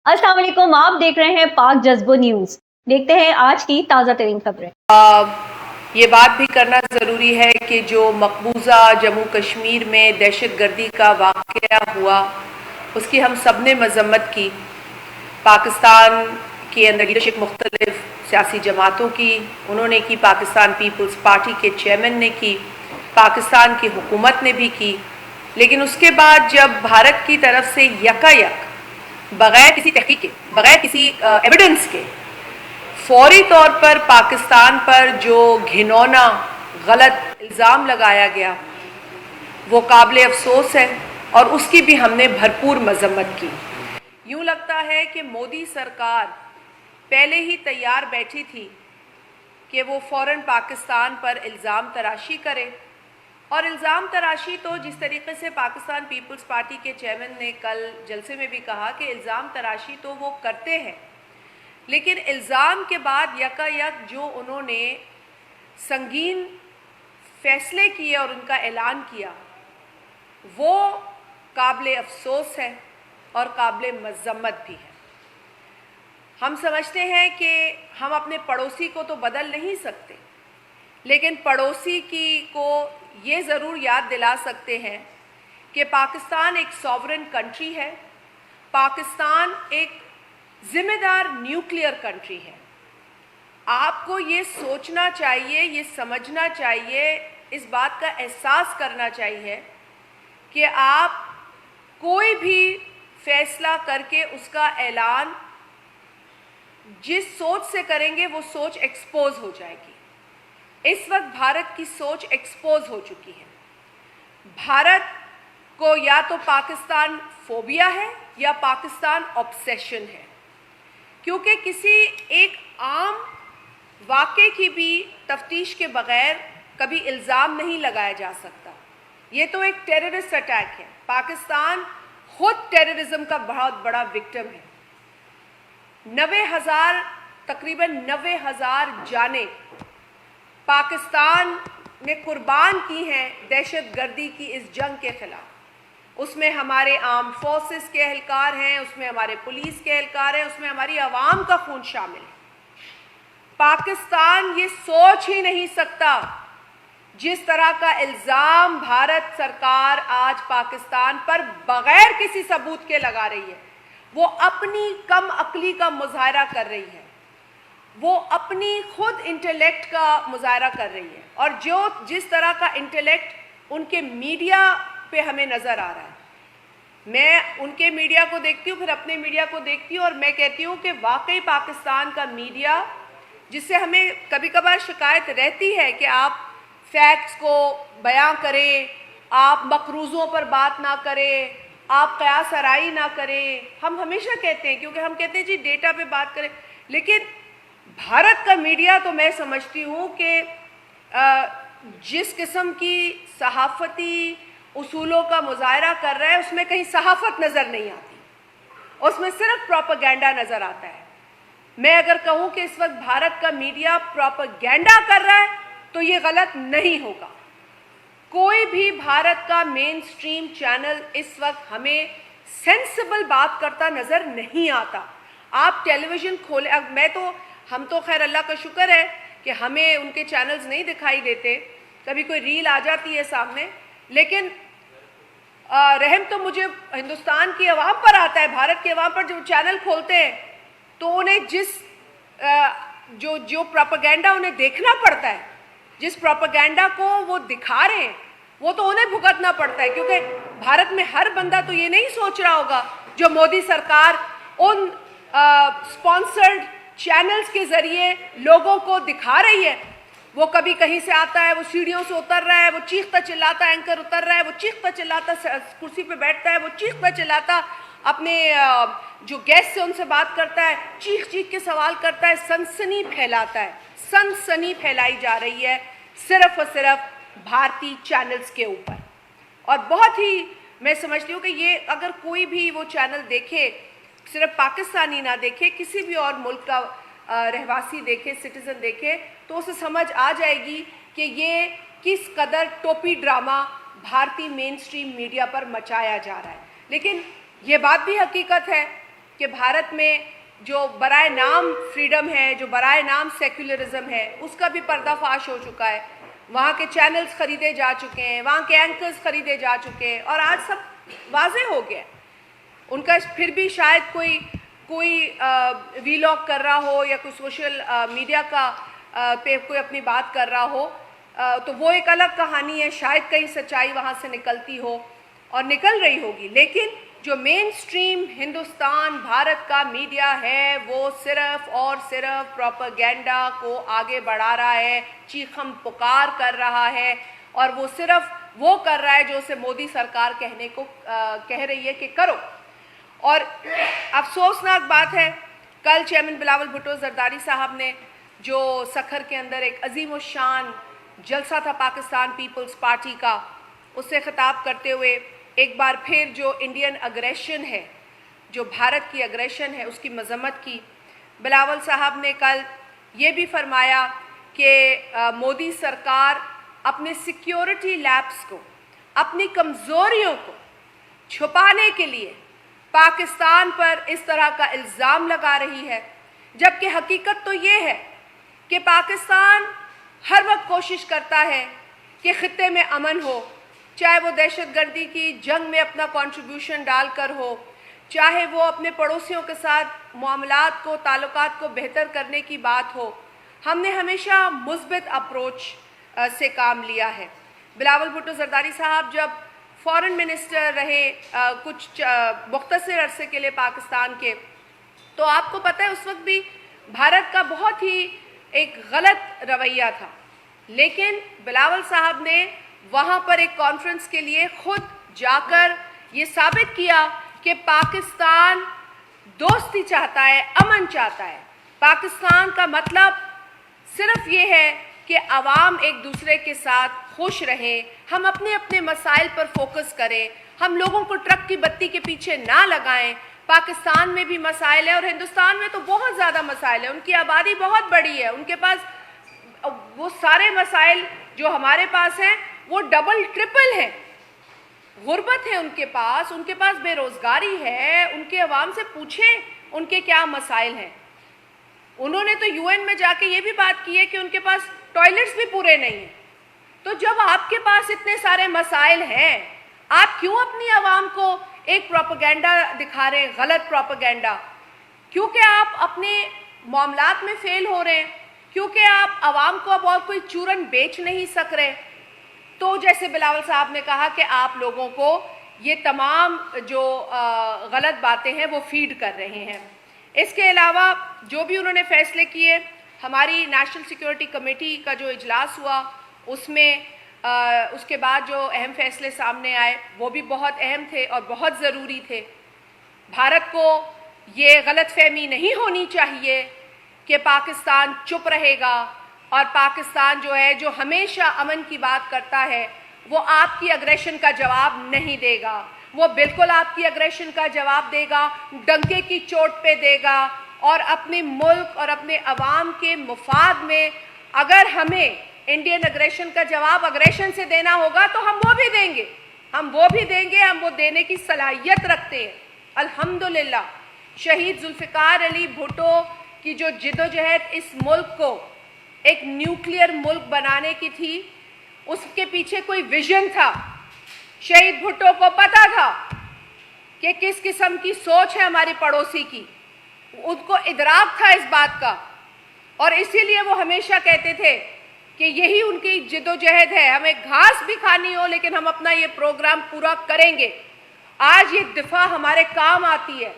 अस्सलाम वालेकुम, आप देख रहे हैं पाक जज्बो न्यूज। देखते हैं आज की ताज़ा तरीन खबरें। ये बात भी करना ज़रूरी है कि जो मकबूजा जम्मू कश्मीर में दहशत गर्दी का वाक़या हुआ उसकी हम सब ने मजम्मत की। पाकिस्तान के अंदर लीडरशिप मुख्तलिफ सियासी जमातों की उन्होंने की, पाकिस्तान पीपल्स पार्टी के चेयरमैन ने की, पाकिस्तान की हुकूमत ने भी की। लेकिन उसके बाद जब भारत की तरफ से यकायक बग़ैर किसी तहकीक के, बग़ैर किसी एविडेंस के फौरी तौर पर पाकिस्तान पर जो घिनौना गलत इल्ज़ाम लगाया गया वो काबिल अफसोस है और उसकी भी हमने भरपूर मजम्मत की। यूँ लगता है कि मोदी सरकार पहले ही तैयार बैठी थी कि वो फ़ौरन पाकिस्तान पर इल्ज़ाम तराशी करे, और इल्ज़ाम तराशी तो जिस तरीके से पाकिस्तान पीपल्स पार्टी के चेयरमैन ने कल जलसे में भी कहा कि इल्ज़ाम तराशी तो वो करते हैं, लेकिन इल्ज़ाम के बाद यकायक जो उन्होंने संगीन फैसले किए और उनका ऐलान किया वो काबिल अफसोस है और काबिल मज़म्मत भी है। हम समझते हैं कि हम अपने पड़ोसी को तो बदल नहीं सकते, लेकिन पड़ोसी को ये ज़रूर याद दिला सकते हैं कि पाकिस्तान एक सॉवरेन कंट्री है, पाकिस्तान एक ज़िम्मेदार न्यूक्लियर कंट्री है। आपको ये सोचना चाहिए, ये समझना चाहिए, इस बात का एहसास करना चाहिए कि आप कोई भी फैसला करके उसका ऐलान जिस सोच से करेंगे वो सोच एक्सपोज हो जाएगी। इस वक्त भारत की सोच एक्सपोज हो चुकी है। भारत को या तो पाकिस्तान फोबिया है या पाकिस्तान ऑब्सेशन है, क्योंकि किसी एक आम वाक़े की भी तफ्तीश के बग़ैर कभी इल्ज़ाम नहीं लगाया जा सकता। ये तो एक टेररिस्ट अटैक है। पाकिस्तान खुद टेररिज्म का बहुत बड़ा विक्टिम है। 90,000 तकरीबन 90,000 जानें पाकिस्तान ने कुर्बान की हैं दहशत गर्दी की इस जंग के ख़िलाफ़। उसमें हमारे आर्म फोर्सेस के एहलकार हैं, उसमें हमारे पुलिस के एहलकार हैं, उसमें हमारी आवाम का खून शामिल है। पाकिस्तान ये सोच ही नहीं सकता जिस तरह का इल्ज़ाम भारत सरकार आज पाकिस्तान पर बग़ैर किसी सबूत के लगा रही है। वो अपनी कम अक्ली का मुज़ाहरा कर रही है, वो अपनी खुद इंटेलेक्ट का मुज़ाहरा कर रही है, और जिस तरह का इंटेलेक्ट उनके मीडिया पे हमें नज़र आ रहा है। मैं उनके मीडिया को देखती हूँ, फिर अपने मीडिया को देखती हूँ, और मैं कहती हूँ कि वाकई पाकिस्तान का मीडिया, जिससे हमें कभी कभार शिकायत रहती है कि आप फैक्ट्स को बयां करें, आप मकरूज़ों पर बात ना करें, आप क़यास आराई ना करें, हम हमेशा कहते हैं, क्योंकि हम कहते हैं जी डेटा पे बात करें। लेकिन भारत का मीडिया तो मैं समझती हूँ कि जिस किस्म की सहाफ़ती उसूलों का मुज़ाहरा कर रहा है उसमें कहीं सहाफ़त नज़र नहीं आती, उसमें सिर्फ प्रोपेगेंडा नज़र आता है। मैं अगर कहूँ कि इस वक्त भारत का मीडिया प्रोपेगेंडा कर रहा है तो ये गलत नहीं होगा। कोई भी भारत का मेन स्ट्रीम चैनल इस वक्त हमें सेंसिबल बात करता नज़र नहीं आता। आप टेलीविज़न खोले, हम तो खैर अल्लाह का शुक्र है कि हमें उनके चैनल्स नहीं दिखाई देते, कभी कोई रील आ जाती है सामने, लेकिन रहम तो मुझे हिंदुस्तान की आवाम पर आता है। भारत की आवाम पर जो चैनल खोलते हैं तो उन्हें जो प्रोपेगेंडा उन्हें देखना पड़ता है, जिस प्रोपेगेंडा को वो दिखा रहे हैं वो तो उन्हें भुगतना पड़ता है, क्योंकि भारत में हर बंदा तो ये नहीं सोच रहा होगा जो मोदी सरकार उन स्पॉन्सर्ड चैनल्स के ज़रिए लोगों को दिखा रही है। वो कभी कहीं से आता है, वो सीढ़ियों से उतर रहा है, वो चीखता चिल्लाता, एंकर उतर रहा है, वो चीखता चिल्लाता कुर्सी पे बैठता है, वो चीखता चिल्लाता अपने जो गेस्ट से उनसे बात करता है, चीख चीख के सवाल करता है, सनसनी फैलाता है। सनसनी फैलाई जा रही है सिर्फ और सिर्फ भारतीय चैनल्स के ऊपर। और बहुत ही मैं समझती हूँ कि ये अगर कोई भी वो चैनल देखे, सिर्फ पाकिस्तानी ना देखे, किसी भी और मुल्क का रहवासी देखे, सिटीज़न देखे, तो उसे समझ आ जाएगी कि ये किस कदर टोपी ड्रामा भारतीय मेन स्ट्रीम मीडिया पर मचाया जा रहा है। लेकिन ये बात भी हकीकत है کہ بھارت میں جو برائے نام فریڈم ہے، جو برائے نام سیکولرزم ہے، اس کا بھی پردہ فاش ہو چکا ہے. وہاں کے چینلز خریدے جا چکے ہیں، وہاں کے اینکرز خریدے جا چکے ہیں، اور آج سب واضح ہو گیا. ان کا پھر بھی شاید کوئی وی لاگ کر رہا ہو یا کوئی سوشل میڈیا کا پہ کوئی اپنی بات کر رہا ہو تو وہ ایک الگ کہانی ہے. شاید کہیں سچائی وہاں سے نکلتی ہو اور نکل رہی ہوگی، لیکن جو مین سٹریم ہندوستان بھارت کا میڈیا ہے وہ صرف اور صرف پروپیگنڈا کو آگے بڑھا رہا ہے، چیخم پکار کر رہا ہے، اور وہ صرف وہ کر رہا ہے جو اسے مودی سرکار کہہ رہی ہے کہ کرو. اور افسوسناک بات ہے، کل چیئرمین بلاول بھٹو زرداری صاحب نے جو سکھر کے اندر ایک عظیم الشان جلسہ تھا پاکستان پیپلز پارٹی کا، اس سے خطاب کرتے ہوئے ایک بار پھر جو انڈین اگریشن ہے، جو بھارت کی اگریشن ہے، اس کی مذمت کی. بلاول صاحب نے کل یہ بھی فرمایا کہ مودی سرکار اپنے سیکیورٹی لیپس کو، اپنی کمزوریوں کو چھپانے کے لیے پاکستان پر اس طرح کا الزام لگا رہی ہے، جبکہ حقیقت تو یہ ہے کہ پاکستان ہر وقت کوشش کرتا ہے کہ خطے میں امن ہو، چاہے وہ دہشت گردی کی جنگ میں اپنا کنٹریبیوشن ڈال کر ہو، چاہے وہ اپنے پڑوسیوں کے ساتھ معاملات کو، تعلقات کو بہتر کرنے کی بات ہو. ہم نے ہمیشہ مثبت اپروچ سے کام لیا ہے. بلاول بھٹو زرداری صاحب جب فارن منسٹر رہے کچھ مختصر عرصے کے لیے پاکستان کے، تو آپ کو پتہ ہے اس وقت بھی بھارت کا بہت ہی ایک غلط رویہ تھا، لیکن بلاول صاحب نے وہاں پر ایک کانفرنس کے لیے خود جا کر یہ ثابت کیا کہ پاکستان دوستی چاہتا ہے، امن چاہتا ہے. پاکستان کا مطلب صرف یہ ہے کہ عوام ایک دوسرے کے ساتھ خوش رہیں، ہم اپنے اپنے مسائل پر فوکس کریں، ہم لوگوں کو ٹرک کی بتی کے پیچھے نہ لگائیں. پاکستان میں بھی مسائل ہیں اور ہندوستان میں تو بہت زیادہ مسائل ہیں، ان کی آبادی بہت بڑی ہے، ان کے پاس وہ سارے مسائل جو ہمارے پاس ہیں وہ ڈبل ٹرپل ہیں. غربت ہے ان کے پاس بے روزگاری ہے. ان کے عوام سے پوچھیں ان کے کیا مسائل ہیں. انہوں نے تو UN میں جا کے یہ بھی بات کی ہے کہ ان کے پاس ٹوائلٹس بھی پورے نہیں ہیں. تو جب آپ کے پاس اتنے سارے مسائل ہیں، آپ کیوں اپنی عوام کو ایک پروپیگنڈا دکھا رہے ہیں، غلط پروپیگنڈا؟ کیونکہ آپ اپنے معاملات میں فیل ہو رہے ہیں، کیونکہ آپ عوام کو اب اور کوئی چورن بیچ نہیں سک رہے. تو جیسے بلاول صاحب نے کہا کہ آپ لوگوں کو یہ تمام جو غلط باتیں ہیں وہ فیڈ کر رہے ہیں. اس کے علاوہ جو بھی انہوں نے فیصلے کیے، ہماری نیشنل سیکیورٹی کمیٹی کا جو اجلاس ہوا اس میں اس کے بعد جو اہم فیصلے سامنے آئے وہ بھی بہت اہم تھے اور بہت ضروری تھے. بھارت کو یہ غلط فہمی نہیں ہونی چاہیے کہ پاکستان چپ رہے گا، اور پاکستان جو ہے جو ہمیشہ امن کی بات کرتا ہے وہ آپ کی اگریشن کا جواب نہیں دے گا. وہ بالکل آپ کی اگریشن کا جواب دے گا، ڈنکے کی چوٹ پہ دے گا، اور اپنے ملک اور اپنے عوام کے مفاد میں اگر ہمیں انڈین اگریشن کا جواب اگریشن سے دینا ہوگا تو ہم وہ بھی دیں گے، ہم وہ دینے کی صلاحیت رکھتے ہیں. الحمدللہ شہید ذوالفقار علی بھٹو کی جو جدوجہد اس ملک کو ایک نیوکلیئر ملک بنانے کی تھی، اس کے پیچھے کوئی ویژن تھا. شہید بھٹو کو پتا تھا کہ کس قسم کی سوچ ہے ہماری پڑوسی کی، ان کو ادراک تھا اس بات کا، اور اسی لیے وہ ہمیشہ کہتے تھے کہ یہی ان کی جدوجہد ہے، ہمیں گھاس بھی کھانی ہو لیکن ہم اپنا یہ پروگرام پورا کریں گے. آج یہ دفاع ہمارے کام آتی ہے.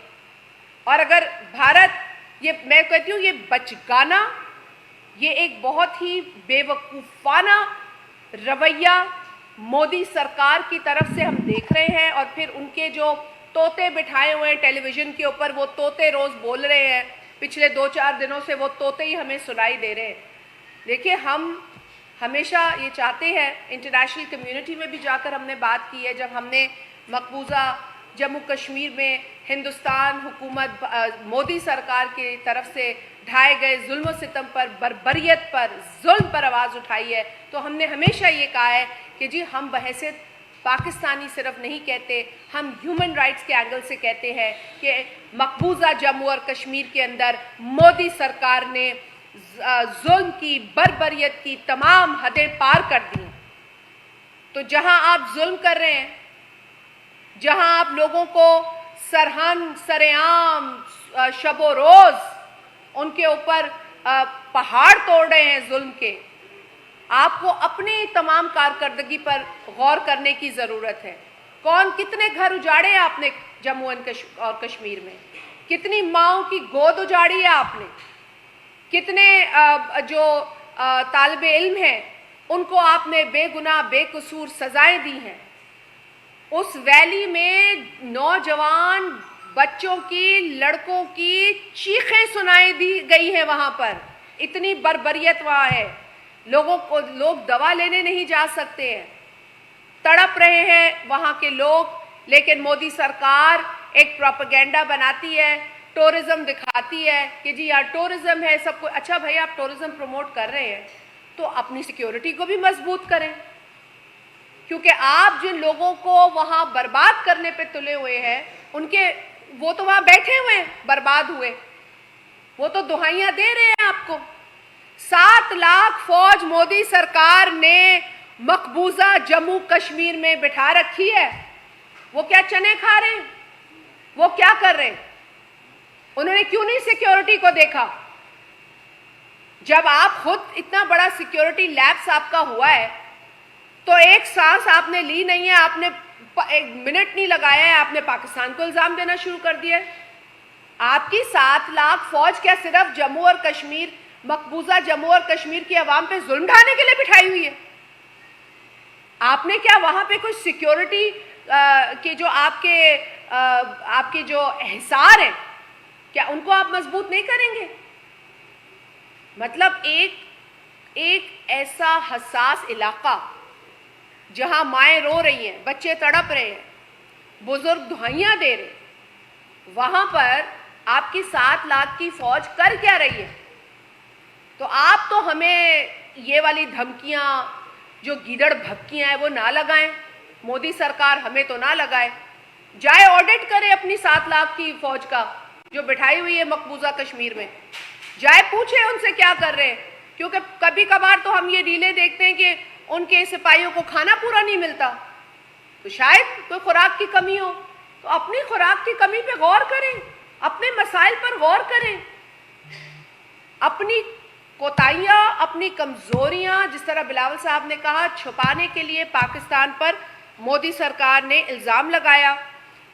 اور اگر بھارت، یہ میں کہتی ہوں، یہ بچگانہ، یہ ایک بہت ہی بے وقوفانہ رویہ مودی سرکار کی طرف سے ہم دیکھ رہے ہیں. اور پھر ان کے جو طوطے بٹھائے ہوئے ہیں ٹیلی ویژن کے اوپر، وہ طوطے روز بول رہے ہیں. پچھلے 2-4 دنوں سے وہ طوطے ہی ہمیں سنائی دے رہے ہیں. دیکھیے، ہم ہمیشہ یہ چاہتے ہیں، انٹرنیشنل کمیونٹی میں بھی جا کر ہم نے بات کی ہے، جب ہم نے مقبوضہ جموں کشمیر میں ہندوستان حکومت مودی سرکار کی طرف سے ڈھائے گئے ظلم و ستم پر، بربریت پر، ظلم پر آواز اٹھائی ہے، تو ہم نے ہمیشہ یہ کہا ہے کہ جی ہم بحیثیت پاکستانی صرف نہیں کہتے، ہم ہیومن رائٹس کے اینگل سے کہتے ہیں کہ مقبوضہ جموں اور کشمیر کے اندر مودی سرکار نے ظلم کی، بربریت کی تمام حدیں پار کر دی۔ تو جہاں آپ ظلم کر رہے ہیں، جہاں آپ لوگوں کو سرعام شب و روز ان کے اوپر پہاڑ توڑ رہے ہیں ظلم کے، آپ کو اپنی تمام کارکردگی پر غور کرنے کی ضرورت ہے۔ کتنے گھر اجاڑے ہیں آپ نے جموں اور کشمیر میں؟ کتنی ماؤں کی گود اجاڑی ہے آپ نے؟ کتنے جو طالب علم ہیں ان کو آپ نے بے گناہ بے قصور سزائیں دی ہیں۔ اس ویلی میں نوجوان بچوں کی، لڑکوں کی چیخیں سنائی دی گئی ہیں، وہاں پر اتنی بربریت وہاں ہے، لوگ دوا لینے نہیں جا سکتے ہیں، تڑپ رہے ہیں وہاں کے لوگ۔ لیکن مودی سرکار ایک پروپیگنڈا بناتی ہے، ٹورزم دکھاتی ہے کہ جی یار ٹورزم ہے سب کو۔ اچھا بھائی، آپ ٹورزم پروموٹ کر رہے ہیں تو اپنی سیکیورٹی کو بھی مضبوط کریں، کیونکہ آپ جن لوگوں کو وہاں برباد کرنے پہ تلے ہوئے ہیں وہ تو وہاں بیٹھے ہوئے ہیں برباد ہوئے، وہ تو دہائیاں دے رہے ہیں آپ کو۔ 7 لاکھ فوج مودی سرکار نے مقبوضہ جموں کشمیر میں بٹھا رکھی ہے۔ وہ کیا چنے کھا رہے ہیں؟ وہ کیا کر رہے ہیں؟ انہوں نے کیوں نہیں سیکیورٹی کو دیکھا؟ جب آپ خود اتنا بڑا سیکیورٹی لیپس آپ کا ہوا ہے تو ایک سانس آپ نے لی نہیں ہے، آپ نے ایک منٹ نہیں لگایا ہے، آپ نے پاکستان کو الزام دینا شروع کر دیا ہے۔ آپ کی 7 لاکھ فوج کیا صرف جموں اور کشمیر، مقبوضہ جموں اور کشمیر کی عوام پہ ظلم ڈھانے کے لیے بٹھائی ہوئی ہے؟ آپ نے کیا وہاں پہ کچھ سیکیورٹی کے جو آپ کے جو احسار ہیں، کیا ان کو آپ مضبوط نہیں کریں گے؟ مطلب ایک ایسا حساس علاقہ جہاں مائیں رو رہی ہیں، بچے تڑپ رہے ہیں، بزرگ دہائیاں دے رہے ہیں، وہاں پر آپ کی 7 لاکھ کی فوج کر کیا رہی ہے؟ تو آپ تو ہمیں یہ والی دھمکیاں جو گیدڑ بھبکیاں ہیں وہ نہ لگائیں، مودی سرکار ہمیں تو نہ لگائے۔ جائے آڈٹ کرے اپنی 7 لاکھ کی فوج کا جو بٹھائی ہوئی ہے مقبوضہ کشمیر میں، جائے پوچھے ان سے کیا کر رہے ہیں، کیونکہ کبھی کبھار تو ہم یہ ڈیلیں دیکھتے ہیں کہ ان کے سپاہیوں کو کھانا پورا نہیں ملتا، تو شاید کوئی خوراک کی کمی ہو، تو اپنی خوراک کی کمی پہ غور کریں، اپنے مسائل پر غور کریں، اپنی کوتاہیاں، اپنی کمزوریاں جس طرح بلاول صاحب نے کہا چھپانے کے لیے پاکستان پر مودی سرکار نے الزام لگایا۔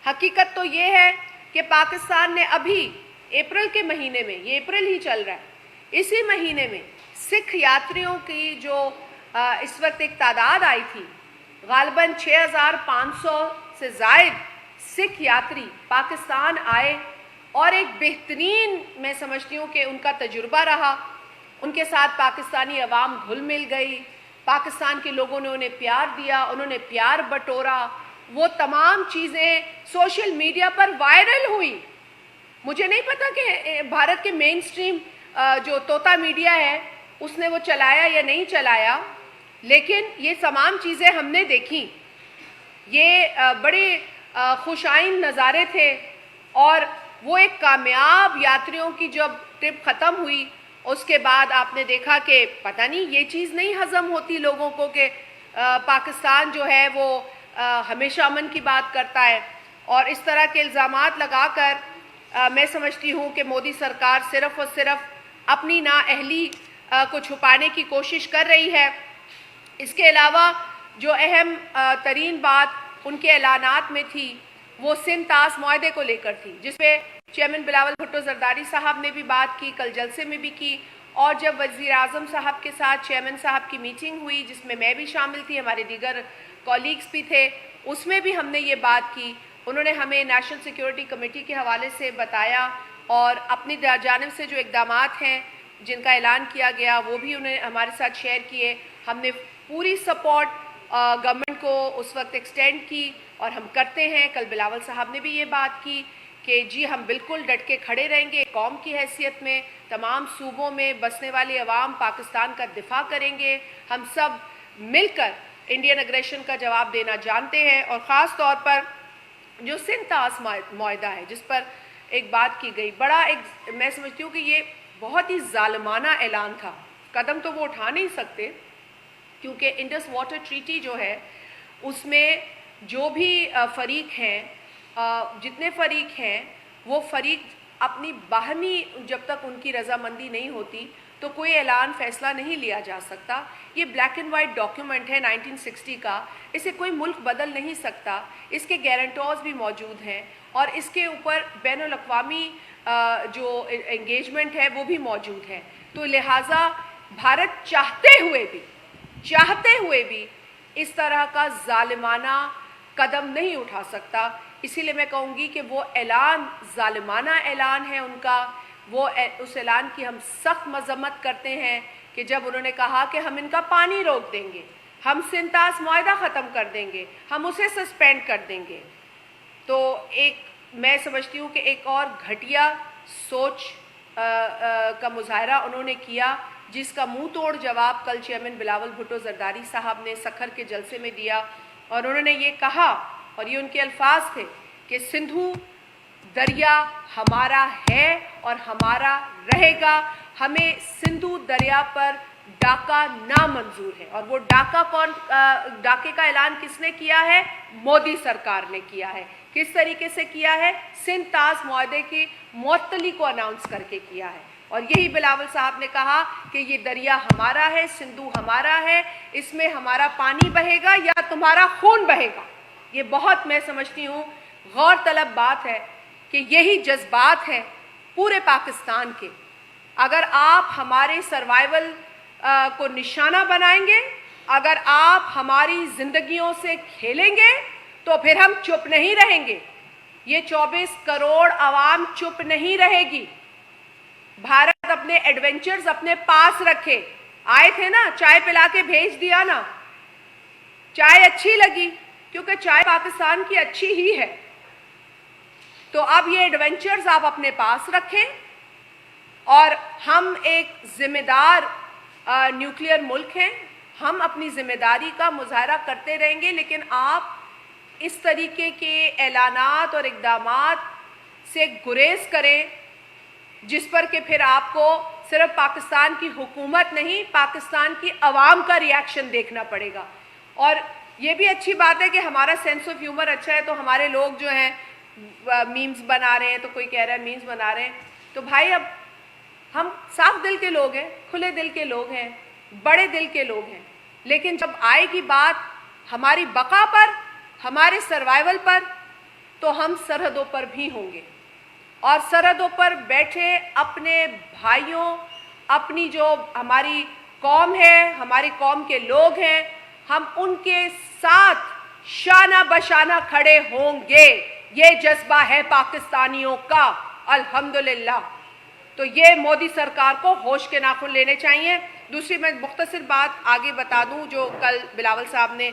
حقیقت تو یہ ہے کہ پاکستان نے ابھی اپریل کے مہینے میں، یہ اپریل ہی چل رہا ہے، اسی مہینے میں سکھ یاتریوں کی جو اس وقت ایک تعداد آئی تھی، غالباً 6500 سے زائد سکھ یاتری پاکستان آئے، اور ایک بہترین میں سمجھتی ہوں کہ ان کا تجربہ رہا، ان کے ساتھ پاکستانی عوام گھل مل گئی، پاکستان کے لوگوں نے انہیں پیار دیا، انہوں نے پیار بٹورا، وہ تمام چیزیں سوشل میڈیا پر وائرل ہوئی۔ مجھے نہیں پتا کہ بھارت کے مین سٹریم جو طوطا میڈیا ہے اس نے وہ چلایا یا نہیں چلایا، لیکن یہ تمام چیزیں ہم نے دیکھیں، یہ بڑے خوش آئند نظارے تھے، اور وہ ایک کامیاب یاتریوں کی جب ٹرپ ختم ہوئی اس کے بعد آپ نے دیکھا کہ پتہ نہیں یہ چیز نہیں ہضم ہوتی لوگوں کو کہ پاکستان جو ہے وہ ہمیشہ امن کی بات کرتا ہے، اور اس طرح کے الزامات لگا کر میں سمجھتی ہوں کہ مودی سرکار صرف اور صرف اپنی نااہلی کو چھپانے کی کوشش کر رہی ہے۔ اس کے علاوہ جو اہم ترین بات ان کے اعلانات میں تھی وہ سندھ طاس معاہدے کو لے کر تھی، جس پہ چیئرمین بلاول بھٹو زرداری صاحب نے بھی بات کی، کل جلسے میں بھی کی، اور جب وزیر اعظم صاحب کے ساتھ چیئرمین صاحب کی میٹنگ ہوئی جس میں بھی شامل تھی، ہمارے دیگر کولیگز بھی تھے، اس میں بھی ہم نے یہ بات کی۔ انہوں نے ہمیں نیشنل سیکیورٹی کمیٹی کے حوالے سے بتایا، اور اپنی جانب سے جو اقدامات ہیں جن کا اعلان کیا گیا وہ بھی انہیں ہمارے ساتھ شیئر کیے۔ ہم نے پوری سپورٹ گورنمنٹ کو اس وقت ایکسٹینڈ کی، اور ہم کرتے ہیں۔ کل بلاول صاحب نے بھی یہ بات کی کہ جی ہم بالکل ڈٹ کے کھڑے رہیں گے، قوم کی حیثیت میں تمام صوبوں میں بسنے والے عوام پاکستان کا دفاع کریں گے، ہم سب مل کر इंडियन अग्रेशन का जवाब देना जानते हैं। और ख़ास तौर पर जो सिंध तास मुआहदा है जिस पर एक बात की गई, बड़ा एक मैं समझती हूँ कि ये बहुत ही जालिमाना ऐलान था। कदम तो वो उठा नहीं सकते क्योंकि इंडस वाटर ट्रीटी जो है उसमें जो भी फरीक हैं, जितने फरीक हैं वो फरीक अपनी बाहमी जब तक उनकी रजामंदी नहीं होती तो कोई ऐलान फैसला नहीं लिया जा सकता। ये ब्लैक एंड वाइट डॉक्यूमेंट है 1960 का, इसे कोई मुल्क बदल नहीं सकता, इसके गारंटर्स भी मौजूद हैं और इसके ऊपर बैनुल अक़वामी जो एंगेजमेंट है वो भी मौजूद है। तो लिहाजा भारत चाहते हुए भी इस तरह का जालिमाना कदम नहीं उठा सकता। इसीलिए मैं कहूँगी कि वो ऐलान जालिमाना ऐलान है उनका। वो उस ऐलान की हम सख्त मजम्मत करते हैं कि जब उन्होंने कहा कि हम इनका पानी रोक देंगे, हम सिंध तास मुआहदा ख़त्म कर देंगे, हम उसे सस्पेंड कर देंगे, तो एक मैं समझती हूँ कि एक और घटिया सोच का मुजाहरा उन्होंने किया, जिसका मुंह तोड़ जवाब कल चेयरमैन बिलावल भुट्टो जरदारी साहब ने सखर के जलसे में दिया। और उन्होंने ये कहा, और ये उनके अल्फाज थे, कि सिंधु दरिया हमारा है और हमारा रहेगा, हमें सिंधु दरिया पर डाका नामंजूर है। और वो डाके का ऐलान किसने किया है? मोदी सरकार ने किया है। किस तरीके से किया है? सिंध तास मुआहदे की मुअत्तली को अनाउंस करके किया है। और यही बिलावल साहब ने कहा कि ये दरिया हमारा है, सिंधु हमारा है, इसमें हमारा पानी बहेगा या तुम्हारा खून बहेगा। ये बहुत मैं समझती हूँ गौर तलब बात है कि यही जज्बात हैं पूरे पाकिस्तान के। अगर आप हमारे सर्वाइवल को निशाना बनाएंगे, अगर आप हमारी जिंदगियों से खेलेंगे, तो फिर हम चुप नहीं रहेंगे। ये 24 करोड़ आवाम चुप नहीं रहेगी। भारत अपने एडवेंचर्स अपने पास रखे। आए थे ना, चाय पिला के भेज दिया ना, चाय अच्छी लगी क्योंकि चाय पाकिस्तान की अच्छी ही है। तो अब ये एडवेंचर्स आप अपने पास रखें और हम एक जिम्मेदार न्यूक्लियर मुल्क हैं, हम अपनी जिम्मेदारी का मुजाहरा करते रहेंगे। लेकिन आप इस तरीके के ऐलानात और इक़दामात से गुरेज करें जिस पर कि फिर आपको सिर्फ पाकिस्तान की हुकूमत नहीं, पाकिस्तान की आवाम का रिएक्शन देखना पड़ेगा। और ये भी अच्छी बात है कि हमारा सेंस ऑफ ह्यूमर अच्छा है, तो हमारे लोग जो हैं मीम्स बना रहे हैं, तो कोई कह रहा है मीम्स बना रहे हैं। तो भाई अब हम साफ दिल के लोग हैं, खुले दिल के लोग हैं, बड़े दिल के लोग हैं, लेकिन जब आएगी बात हमारी बका पर, हमारे सर्वाइवल पर, तो हम सरहदों पर भी होंगे। और सरहदों पर बैठे अपने भाइयों, अपनी जो हमारी कौम है, हमारी कौम के लोग हैं, हम उनके साथ शाना बशाना खड़े होंगे। ये जज्बा है पाकिस्तानियों का, अल्हम्दुलिल्लाह। तो ये मोदी सरकार को होश के नाखून लेने चाहिए। दूसरी मैं मुख्तसर बात आगे बता दूं जो कल बिलावल साहब ने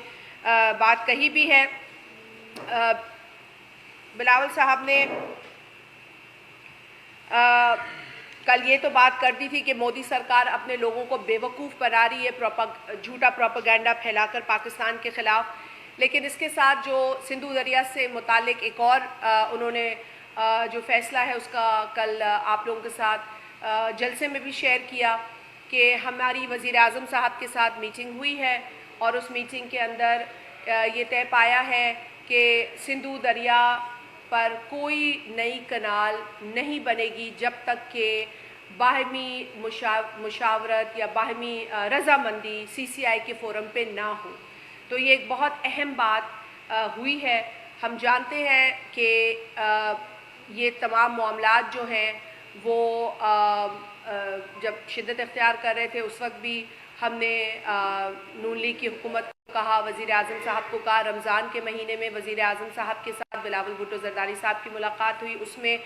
बात कही भी है। बिलावल साहब ने कल ये तो बात कर दी थी कि मोदी सरकार अपने लोगों को बेवकूफ़ बना रही है झूठा प्रोपेगेंडा फैलाकर पाकिस्तान के ख़िलाफ़। लेकिन इसके साथ जो सिंधु दरिया से मुतालिक एक और उन्होंने जो फ़ैसला है उसका कल आप लोगों के साथ जलसे में भी शेयर किया कि हमारी वज़ीर आज़म साहब के साथ मीटिंग हुई है और उस मीटिंग के अंदर ये तय पाया है कि सिंधु दरिया पर कोई नई कनाल नहीं बनेगी जब तक कि बाहमी मुशावरत या बाहमी रजामंदी CCI के फ़ोरम पे ना हो। तो ये एक बहुत अहम बात हुई है। हम जानते हैं कि ये तमाम मामलात जो हैं वो जब शिद्दत इख्तियार कर रहे थे उस वक्त भी हमने नून लीग की हुकूमत को कहा, वज़ीर आज़म साहब को कहा। रमज़ान के महीने में वज़ीर आज़म साहब के साथ बिलावल भुट्टो जरदारी साहब की मुलाकात हुई, उसमें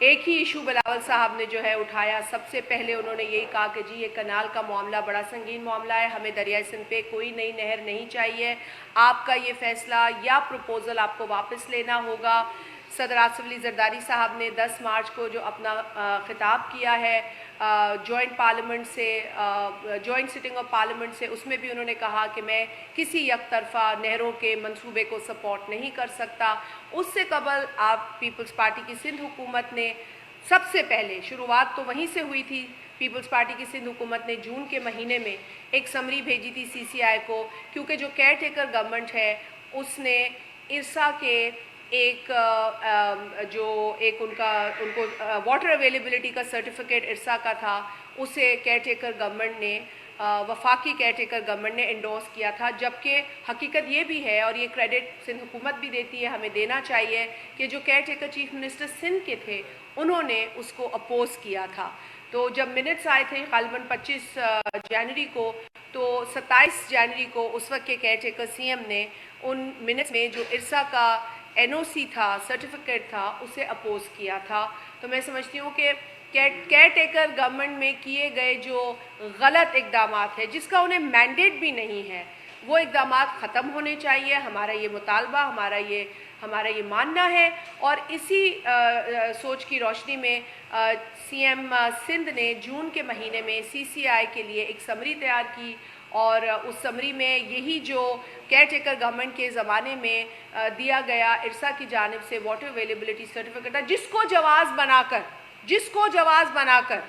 एक ही इशू बिलावल साहब ने जो है उठाया। सबसे पहले उन्होंने यही कहा कि जी ये कनाल का मामला बड़ा संगीन मामला है, हमें दरियाए सिंध पे कोई नई नहर नहीं चाहिए, आपका ये फ़ैसला या प्रपोज़ल आपको वापस लेना होगा। صدر آصف علی زرداری صاحب نے 10 مارچ کو جو اپنا خطاب کیا ہے جوائنٹ پارلیمنٹ سے، جوائنٹ سٹنگ آف پارلیمنٹ سے، اس میں بھی انہوں نے کہا کہ میں کسی یک طرفہ نہروں کے منصوبے کو سپورٹ نہیں کر سکتا۔ اس سے قبل آپ پیپلز پارٹی کی سندھ حکومت نے سب سے پہلے شروعات تو وہیں سے ہوئی تھی، پیپلز پارٹی کی سندھ حکومت نے جون کے مہینے میں ایک سمری بھیجی تھی CCI کو، کیونکہ جو کیئر ٹیکر گورنمنٹ ہے اس نے ارسا کے ایک ان کو واٹر اویلیبلٹی کا سرٹیفکیٹ ارسا کا تھا، اسے کیئر ٹیکر گورنمنٹ نے، وفاقی کیئر ٹیکر گورنمنٹ نے انڈورس کیا تھا، جبکہ حقیقت یہ بھی ہے اور یہ کریڈٹ سندھ حکومت بھی دیتی ہے، ہمیں دینا چاہیے کہ جو care taker chief minister Sindh کے تھے انہوں نے اس کو اپوز کیا تھا۔ تو جب منٹس آئے تھے غالباً 25 جنوری کو، تو 27 جنوری کو اس وقت کے کیئر ٹیکر CM نے ان منٹس میں جو ارسا کا NOC تھا، سرٹیفکیٹ تھا، اسے اپوز کیا تھا۔ تو میں سمجھتی ہوں کہ کیئر ٹیکر گورنمنٹ میں کیے گئے جو غلط اقدامات ہیں، جس کا انہیں مینڈیٹ بھی نہیں ہے، وہ اقدامات ختم ہونے چاہیے۔ ہمارا یہ مطالبہ، ہمارا یہ ماننا ہے، اور اسی سوچ کی روشنی میں CM سندھ نے جون کے مہینے میں CCI کے لیے ایک سمری تیار کی، اور اس سمری میں یہی جو کیئر ٹیکر گورنمنٹ کے زمانے میں دیا گیا ارسا کی جانب سے واٹر اویلیبلٹی سرٹیفکیٹ تھا، جس کو جواز بنا کر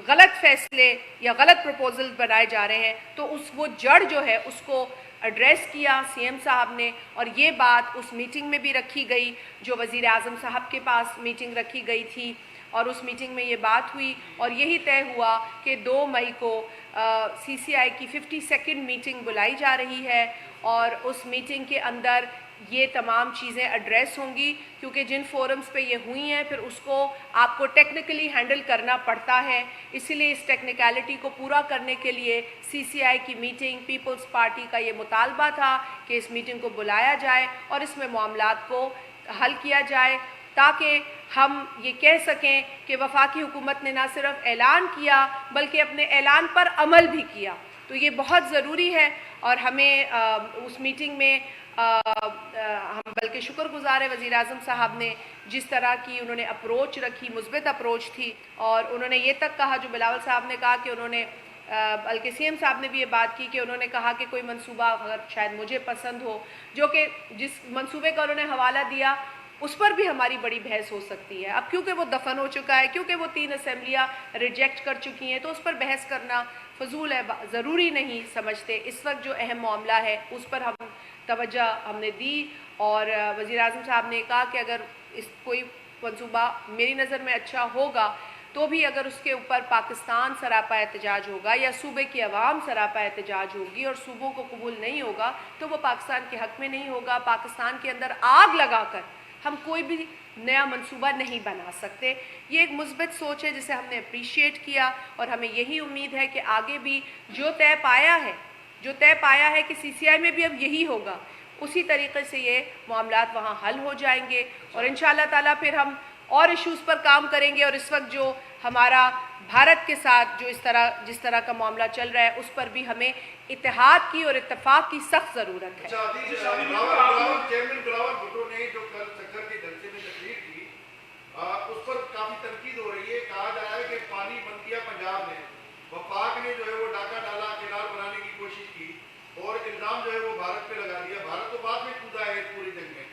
غلط فیصلے یا غلط پروپوزل بنائے جا رہے ہیں، تو وہ جڑ جو ہے اس کو ایڈریس کیا CM صاحب نے، اور یہ بات اس میٹنگ میں بھی رکھی گئی جو وزیر اعظم صاحب کے پاس میٹنگ رکھی گئی تھی، اور اس میٹنگ میں یہ بات ہوئی، اور یہی طے ہوا کہ 2 مئی کو CCI کی 52 میٹنگ بلائی جا رہی ہے، اور اس میٹنگ کے اندر یہ تمام چیزیں ایڈریس ہوں گی، کیونکہ جن فورمز پہ یہ ہوئی ہیں پھر اس کو آپ کو ٹیکنیکلی ہینڈل کرنا پڑتا ہے، اسی لیے اس ٹیکنیکلٹی کو پورا کرنے کے لیے CCI کی میٹنگ، پیپلز پارٹی کا یہ مطالبہ تھا کہ اس میٹنگ کو بلایا جائے اور اس میں معاملات کو حل کیا جائے، تاکہ ہم یہ کہہ سکیں کہ وفاقی حکومت نے نہ صرف اعلان کیا بلکہ اپنے اعلان پر عمل بھی کیا۔ تو یہ بہت ضروری ہے، اور ہمیں اس میٹنگ میں ہم بلکہ شکر گزار ہے وزیر اعظم صاحب نے، جس طرح کی انہوں نے اپروچ رکھی، مثبت اپروچ تھی، اور انہوں نے یہ تک کہا، جو بلاول صاحب نے کہا کہ انہوں نے بلکہ CM صاحب نے بھی یہ بات کی کہ انہوں نے کہا کہ کوئی منصوبہ اگر شاید مجھے پسند ہو، جو کہ جس منصوبے کا انہوں نے حوالہ دیا اس پر بھی ہماری بڑی بحث ہو سکتی ہے، اب کیونکہ وہ دفن ہو چکا ہے، کیونکہ وہ 3 اسمبلیاں ریجیکٹ کر چکی ہیں، تو اس پر بحث کرنا فضول ہے، ضروری نہیں سمجھتے۔ اس وقت جو اہم معاملہ ہے اس پر توجہ ہم نے دی، اور وزیر اعظم صاحب نے کہا کہ اگر کوئی منصوبہ میری نظر میں اچھا ہوگا تو بھی اگر اس کے اوپر پاکستان سراپا احتجاج ہوگا یا صوبے کی عوام سراپا احتجاج ہوگی اور صوبوں کو قبول نہیں ہوگا تو وہ پاکستان کے حق میں نہیں ہوگا۔ پاکستان کے اندر آگ لگا کر ہم کوئی بھی نیا منصوبہ نہیں بنا سکتے۔ یہ ایک مثبت سوچ ہے جسے ہم نے اپریشیٹ کیا، اور ہمیں یہی امید ہے کہ آگے بھی جو طے پایا ہے کہ CCI میں بھی اب یہی ہوگا، اسی طریقے سے یہ معاملات وہاں حل ہو جائیں گے، اور انشاءاللہ تعالیٰ پھر ہم اور ایشوز پر کام کریں گے، اور اس وقت جو ہمارا بھارت کے ساتھ جس طرح کا معاملہ چل رہا ہے اس پر بھی ہمیں اتحاد کی اور اتفاق کی سخت ضرورت ہے۔ چیئرمین بلاول بھٹو نے جو کل سکر کے جلسے میں تقریر کی، اس پر کافی تنقید ہو رہی ہے، کہا جا رہا ہے کہ پانی بند کیا پنجاب نے، وفاق نے جو ہے وہ ڈاکہ ڈالا، کینال بنانے کی کوشش کی، اور الزام جو ہے وہ بھارت پہ لگا دیا۔ بھارت تو بعد میں کودا ہے اس پوری جنگ میں،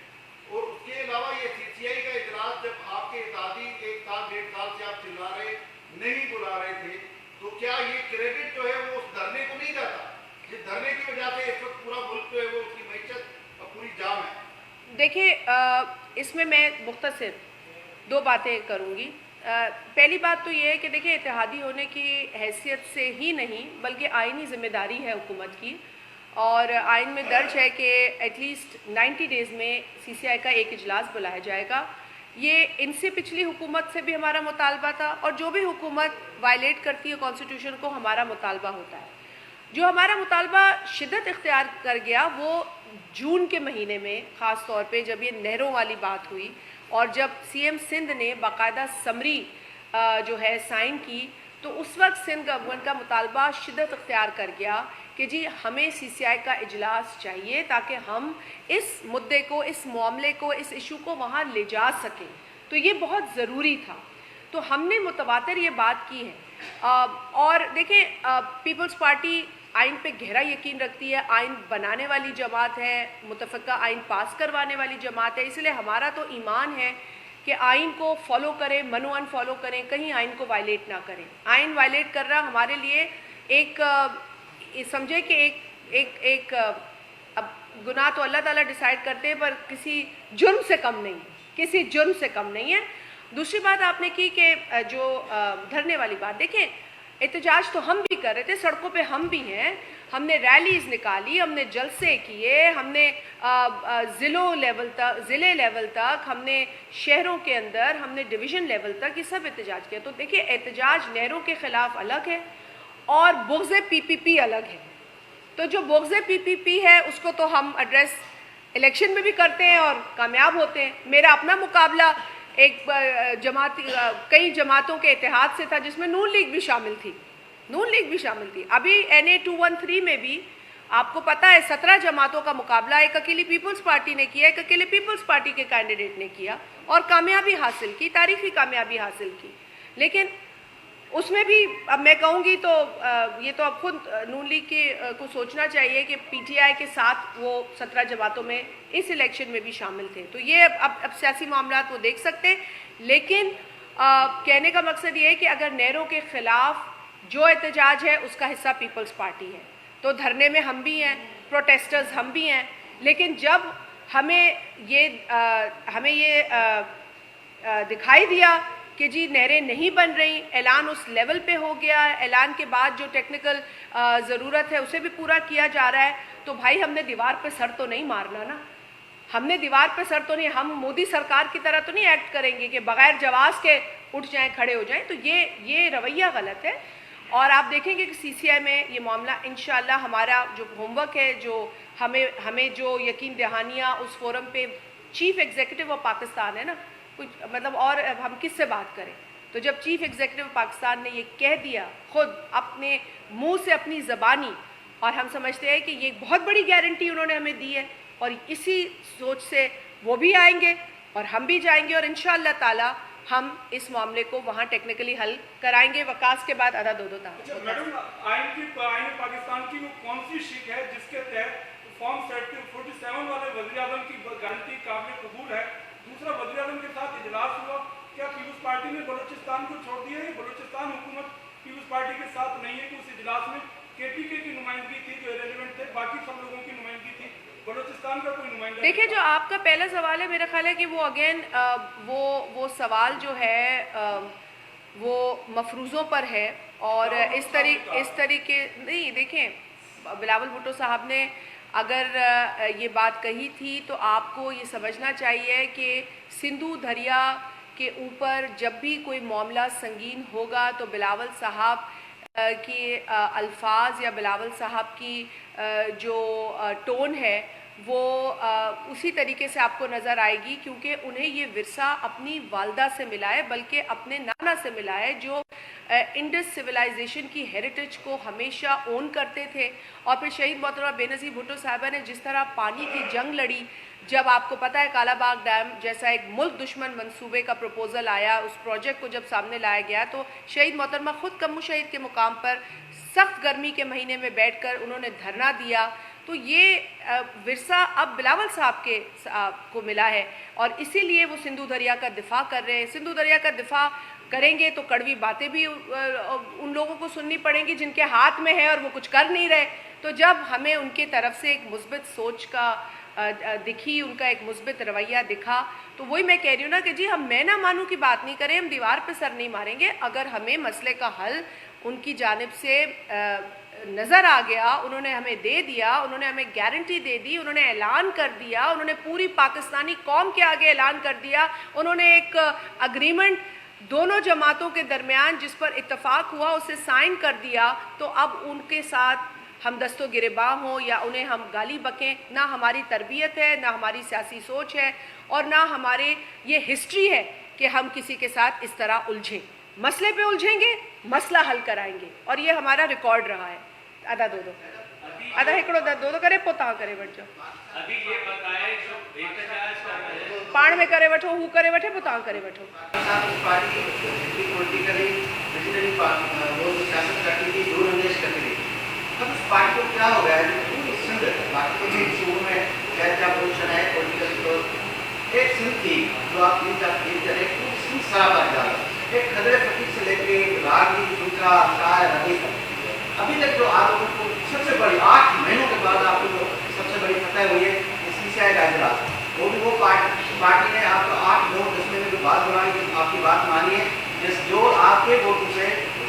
اور اس کے علاوہ یہ CCI کا اجلاس جب آپ کے اتحادی 1 سال 1.5 سال سے آپ چلا رہے نہیں بلا رہے تھے، تو کیا یہ کریڈٹ جو ہے وہ اس دھرنے کو نہیں جاتا؟ جس دھرنے کی وجہ سے اس وقت پورا ملک جو ہے وہ اس کی معیشت اور پوری جام ہے۔ دیکھیے، اس میں مختصر 2 باتیں کروں گی۔ پہلی بات تو یہ ہے کہ دیکھیں، اتحادی ہونے کی حیثیت سے ہی نہیں بلکہ آئینی ذمہ داری ہے حکومت کی، اور آئین میں درج ہے کہ ایٹ لیسٹ 90 ڈیز میں CCI کا ایک اجلاس بلایا جائے گا۔ یہ ان سے پچھلی حکومت سے بھی ہمارا مطالبہ تھا، اور جو بھی حکومت وائلیٹ کرتی ہے کانسٹیٹیوشن کو ہمارا مطالبہ ہوتا ہے۔ جو ہمارا مطالبہ شدت اختیار کر گیا وہ جون کے مہینے میں، خاص طور پہ جب یہ نہروں والی بات ہوئی، اور جب CM سندھ نے باقاعدہ سمری جو ہے سائن کی، تو اس وقت سندھ گورنمنٹ کا مطالبہ شدت اختیار کر گیا کہ کہ جی ہمیں CCI کا اجلاس چاہیے تاکہ ہم اس مدعے کو، اس معاملے کو، اس ایشو کو وہاں لے جا سکیں. تو یہ بہت ضروری تھا. تو ہم نے متواتر یہ بات کی ہے. اور دیکھیں پیپلز پارٹی آئین پہ گہرا یقین رکھتی ہے، آئین بنانے والی جماعت ہے، متفقہ آئین پاس کروانے والی جماعت ہے. اس لیے ہمارا تو ایمان ہے کہ آئین کو فالو کریں، منو ان فالو کریں، کہیں آئین کو وائلیٹ نہ کریں. آئین وائلیٹ کر رہا ہمارے لیے ایک سمجھے کہ ایک اب گناہ تو اللہ تعالیٰ ڈیسائیڈ کرتے ہیں، پر کسی جرم سے کم نہیں ہے، کسی جرم سے کم نہیں ہے. دوسری بات آپ نے کی کہ جو دھرنے والی بات، دیکھیں احتجاج تو ہم بھی کر رہے تھے، سڑکوں پہ ہم بھی ہیں، ہم نے ریلیز نکالی، ہم نے جلسے کیے، ہم نے ضلع لیول تک، ہم نے شہروں کے اندر، ہم نے ڈویژن لیول تک یہ سب احتجاج کیا. تو دیکھیں احتجاج نہروں کے خلاف الگ ہے اور بغض PPP الگ ہے. تو جو بغض PPP ہے اس کو تو ہم ایڈریس الیکشن میں بھی کرتے ہیں اور کامیاب ہوتے ہیں. میرا اپنا مقابلہ ایک کئی جماعتوں کے اتحاد سے تھا جس میں نون لیگ بھی شامل تھی. ابھی NA 213 میں بھی آپ کو پتہ ہے 17 جماعتوں کا مقابلہ ایک اکیلی پیپلز پارٹی نے کیا، ایک اکیلے پیپلز پارٹی کے کینڈیڈیٹ نے کیا اور کامیابی حاصل کی، تاریخی کامیابی حاصل کی. لیکن اس میں بھی اب میں کہوں گی تو یہ تو اب خود نون لیگ کو سوچنا چاہیے کہ PTI کے ساتھ وہ 17 جماعتوں میں اس الیکشن میں بھی شامل تھے. تو یہ اب سیاسی معاملات وہ دیکھ سکتے ہیں. لیکن کہنے کا مقصد یہ ہے کہ اگر نہروں کے خلاف جو احتجاج ہے اس کا حصہ پیپلز پارٹی ہے تو دھرنے میں ہم بھی ہیں، پروٹیسٹرز ہم بھی ہیں. لیکن جب ہمیں یہ دکھائی دیا کہ جی نہریں نہیں بن رہی، اعلان اس لیول پہ ہو گیا، اعلان کے بعد جو ٹیکنیکل ضرورت ہے اسے بھی پورا کیا جا رہا ہے، تو بھائی ہم نے دیوار پہ سر تو نہیں مارنا نا. ہم نے دیوار پہ سر تو نہیں، ہم مودی سرکار کی طرح تو نہیں ایکٹ کریں گے کہ بغیر جواز کے اٹھ جائیں، کھڑے ہو جائیں. تو یہ رویہ غلط ہے. اور آپ دیکھیں گے کہ CCI میں یہ معاملہ انشاءاللہ ہمارا جو ہوم ورک ہے، جو ہمیں جو یقین دہانیاں اس فورم پہ چیف ایگزیکٹو آف پاکستان ہے نا، کچھ مطلب اور ہم کس سے بات کریں. تو جب چیف ایگزیکٹو آف پاکستان نے یہ کہہ دیا خود اپنے منہ سے، اپنی زبانی، اور ہم سمجھتے ہیں کہ یہ ایک بہت بڑی گارنٹی انہوں نے ہمیں دی ہے اور اسی سوچ سے وہ بھی آئیں گے اور ہم بھی جائیں گے اور انشاءاللہ تعالی ہم اس معاملے کو وہاں ٹیکنیکلی حل کرائیں گے. وکاس کے بعد ادا دو تھا. میڈم آئین پاکستان کی وہ کون سی شک ہے جس کے تحت فارم 47 والے وزیر اعظم کی گارنٹی قابل قبول ہے؟ دوسرا وزیر اعظم کے ساتھ اجلاس ہوا، کیا پیپلز پارٹی نے بلوچستان کو چھوڑ دیا ہے؟ بلوچستان حکومت پیپلز پارٹی کے ساتھ نہیں ہے کہ اس اجلاس میں KPK کی نمائندگی تھی جو ریلیونٹ تھے، باقی سب لوگوں کی نمائندگی تھی، بلوچستان کا کوئی نمائندہ؟ دیکھیں جو آپ کا پہلا سوال ہے میرا خیال ہے کہ وہ اگین وہ سوال جو ہے وہ مفروضوں پر ہے اور اس طریقے نہیں. دیکھیں بلاول بھٹو صاحب نے اگر یہ بات کہی تھی تو آپ کو یہ سمجھنا چاہیے کہ سندھو دریا کے اوپر جب بھی کوئی معاملہ سنگین ہوگا تو بلاول صاحب کی الفاظ یا بلاول صاحب کی جو ٹون ہے وہ اسی طریقے سے آپ کو نظر آئے گی، کیونکہ انہیں یہ ورثہ اپنی والدہ سے ملا ہے، بلکہ اپنے نانا سے ملا ہے جو انڈس سویلائزیشن کی ہیریٹیج کو ہمیشہ اون کرتے تھے. اور پھر شہید محترمہ بے نظیر بھٹو صاحبہ نے جس طرح پانی کی جنگ لڑی، جب آپ کو پتہ ہے کالا باغ ڈیم جیسا ایک ملک دشمن منصوبے کا پروپوزل آیا، اس پروجیکٹ کو جب سامنے لایا گیا تو شہید محترمہ خود کم شہید کے مقام پر سخت گرمی کے مہینے میں بیٹھ کر انہوں نے دھرنا دیا. تو یہ ورثہ اب بلاول صاحب کو ملا ہے اور اسی لیے وہ سندھو دریا کا دفاع کر رہے ہیں. سندھو دریا کا دفاع کریں گے تو کڑوی باتیں بھی ان لوگوں کو سننی پڑیں گی جن کے ہاتھ میں ہے اور وہ کچھ کر نہیں رہے. تو جب ہمیں ان کی طرف سے ایک مثبت سوچ کا دکھی، ان کا ایک مثبت رویہ دکھا، تو وہی میں کہہ رہی ہوں نا کہ جی ہم میں نہ مانوں کی بات نہیں کریں، ہم دیوار پہ سر نہیں ماریں گے. اگر ہمیں مسئلے کا حل ان کی جانب سے نظر آ گیا، انہوں نے ہمیں دے دیا، انہوں نے ہمیں گارنٹی دے دی، انہوں نے اعلان کر دیا، انہوں نے پوری پاکستانی قوم کے آگے اعلان کر دیا، انہوں نے ایک اگریمنٹ دونوں جماعتوں کے درمیان جس پر اتفاق ہوا اسے سائن کر دیا، تو اب ان کے ساتھ ہم دست و گریباں ہوں یا انہیں ہم گالی بکیں، نہ ہماری تربیت ہے، نہ ہماری سیاسی سوچ ہے اور نہ ہمارے یہ ہسٹری ہے کہ ہم کسی کے ساتھ اس طرح الجھیں. مسئلے پہ الجھیں گے، مسئلہ حل کرائیں گے اور یہ ہمارا ریکارڈ رہا ہے. ادا دو अदा हिकिड़ो धंधो तो करे पोइ तव्हां करे वठिजो। अभी ये बताए जो एहतजाज कर रहे हैं पाण में करे वठो, हू करे वठे, पोइ तव्हां करे वठो। पार्टी पॉलिटिकली विजनरी वो सियासत करती थी, दूर अंदेश करती थी। अब उस पार्टी को क्या हो गया है जो पूरी सिंध, बाकी तो शुरू में क्या पोजिशन है पॉलिटिकल, तो एक सिंध थी जो आप पूरी सिंध सराबा डाला, एक खदरे फकीर से लेके राजनीति झुमका शायर रवि तक, अभी तक जो आप लोगों को सबसे बड़ी 8 महीनों के बाद आप लोगों को सबसे बड़ी फतह हुई है सीसीआई का इजलास, वो भी वो पार्टी ने आपको 8, 9, 10 महीने के बाद बनाई, जो आपकी बात मानी है, जो आपके वोटों से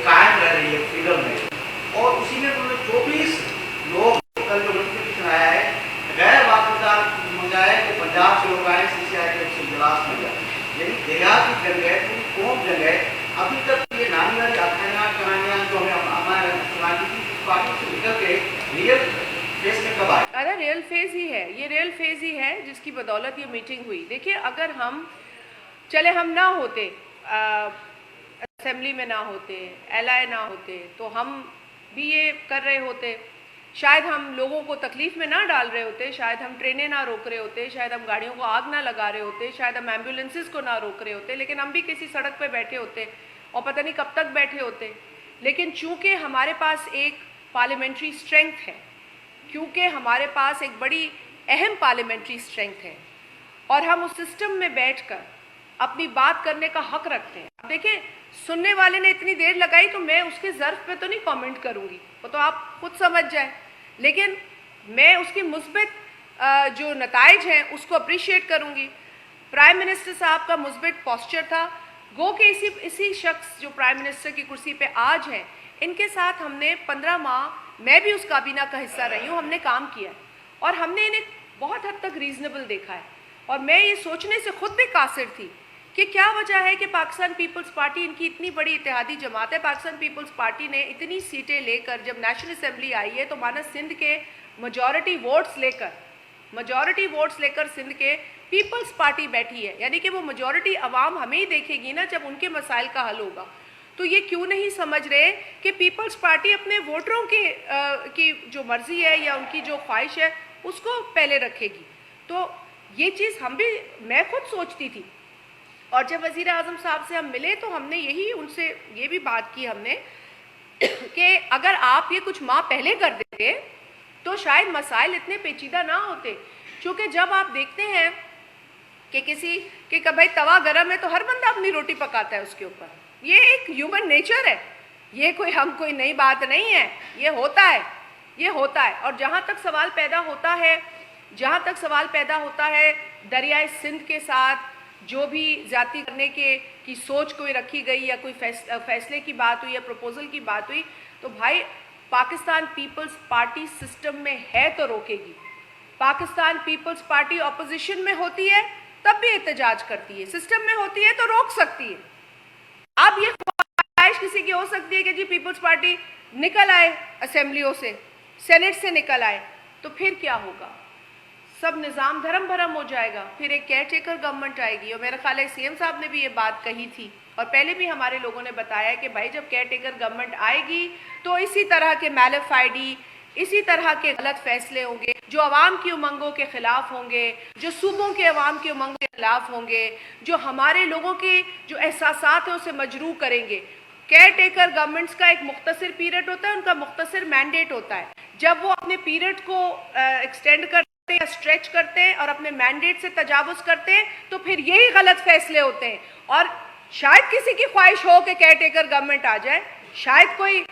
कायम रह रही है फ्रीडम में, और उसी में उन्होंने 24 लोग कल जो नोटिफिकेशन आया है गैर वापसदार मंगाए कि पंजाब से लोग आए सीसीआई के इजलास में गए, यानी देहात की जंग है, पूरी कौम जंग है। अभी तक ये नानी वाली कहानियाँ जो हमें हमारे सुनाती थी, इस पार्टी से निकल के रियल फेस में कब आए? अरे रियल फेज ही है, ये रियल फेज ही है जिसकी बदौलत ये मीटिंग हुई। देखिए, अगर हम ना होते, असेंबली में ना होते, एलआई ना होते, तो हम भी ये कर रहे होते, शायद हम लोगों को तकलीफ में ना डाल रहे होते, शायद हम ट्रेनें ना रोक रहे होते, शायद हम गाड़ियों को आग ना लगा रहे होते, शायद हम एम्बुलेंसेस को ना रोक रहे होते, लेकिन हम भी किसी सड़क पे बैठे होते और पता नहीं कब तक बैठे होते। लेकिन चूंकि हमारे पास एक पार्लियामेंट्री स्ट्रेंथ है, क्योंकि हमारे पास एक बड़ी अहम पार्लियामेंट्री स्ट्रेंथ है और हम उस सिस्टम में बैठकर अपनी बात करने का हक रखते हैं। अब देखिए, सुनने वाले ने इतनी देर लगाई तो मैं उसके ज़र्फ पे तो नहीं कमेंट करूंगी, वो तो आप खुद समझ जाए, लेकिन मैं उसकी मुस्बित जो नताइज हैं उसको अप्रिशिएट करूंगी। प्राइम मिनिस्टर साहब का मुस्बित पोस्चर था, गो के इसी शख्स जो प्राइम मिनिस्टर की कुर्सी पे आज हैं, इनके साथ हमने 15 माह, मैं भी उस काबीना का हिस्सा रही हूँ, हमने काम किया और हमने इन्हें बहुत हद तक रीजनेबल देखा है। और मैं ये सोचने से खुद भी कासिर थी कि क्या वजह है कि पाकिस्तान पीपल्स पार्टी, इनकी इतनी बड़ी इत्तेहादी जमात है, पाकिस्तान पीपल्स पार्टी ने इतनी सीटें लेकर जब नेशनल असेंबली आई है तो माना सिंध के मेजॉरिटी वोट्स लेकर सिंध के पीपल्स पार्टी बैठी है, यानी कि वो मेजॉरिटी अवाम हमें ही देखेगी ना जब उनके मसाइल का हल होगा। तो ये क्यों नहीं समझ रहे कि पीपल्स पार्टी अपने वोटरों की जो मर्जी है या उनकी जो ख्वाहिश है उसको पहले रखेगी। तो ये चीज़ मैं खुद सोचती थी, और जब वज़ीर आज़म साहब से हम मिले तो हमने उनसे ये भी बात की हमने कि अगर आप ये कुछ माह पहले कर देते तो शायद मसाइल इतने पेचीदा ना होते। क्योंकि जब आप देखते हैं कि भाई तवा गरम है तो हर बंदा अपनी रोटी पकाता है उसके ऊपर, ये एक ह्यूमन नेचर है, ये कोई नई बात नहीं है, ये होता है। और जहाँ तक सवाल पैदा होता है दरियाए सिंध के साथ जो भी ज्यादती करने की सोच कोई रखी गई या कोई फैसले की बात हुई या प्रपोजल की बात हुई, तो भाई पाकिस्तान पीपल्स पार्टी सिस्टम में है तो रोकेगी। पाकिस्तान पीपल्स पार्टी ऑपोजिशन में होती है तब भी एहतजाज करती है, सिस्टम में होती है तो रोक सकती है। अब ये ख्वाहिश किसी की हो सकती है कि जी पीपल्स पार्टी निकल आए असेंबलियों से, सेनेट से निकल आए, तो फिर क्या होगा? सब निज़ाम धर्म भरम हो जाएगा, फिर एक केयर टेकर गवर्नमेंट आएगी। और मेरा ख्याल है सीएम साहब ने भी ये बात कही थी और पहले भी हमारे लोगों ने बताया कि भाई जब केयर टेकर गवर्नमेंट आएगी तो इसी तरह के मैलिफाइडी, इसी तरह के गलत फैसले होंगे जो अवाम की उमंगों के खिलाफ होंगे, जो सूबों के अवाम की उमंगों के खिलाफ होंगे, जो हमारे लोगों के जो एहसासात हैं उसे मजरूह करेंगे। केयर टेकर गवर्नमेंट्स का एक मुख्तसर पीरियड होता है, उनका मुख्तसर मैंडेट होता है। जब वो अपने पीरियड को एक्सटेंड करते हैं, स्ट्रेच करते हैं और अपने मैंडेट से तजावुज़ करते हैं तो फिर यही गलत फैसले होते हैं। और शायद किसी की ख्वाहिश हो कि केयर टेकर गवर्नमेंट आ जाए, शायद कोई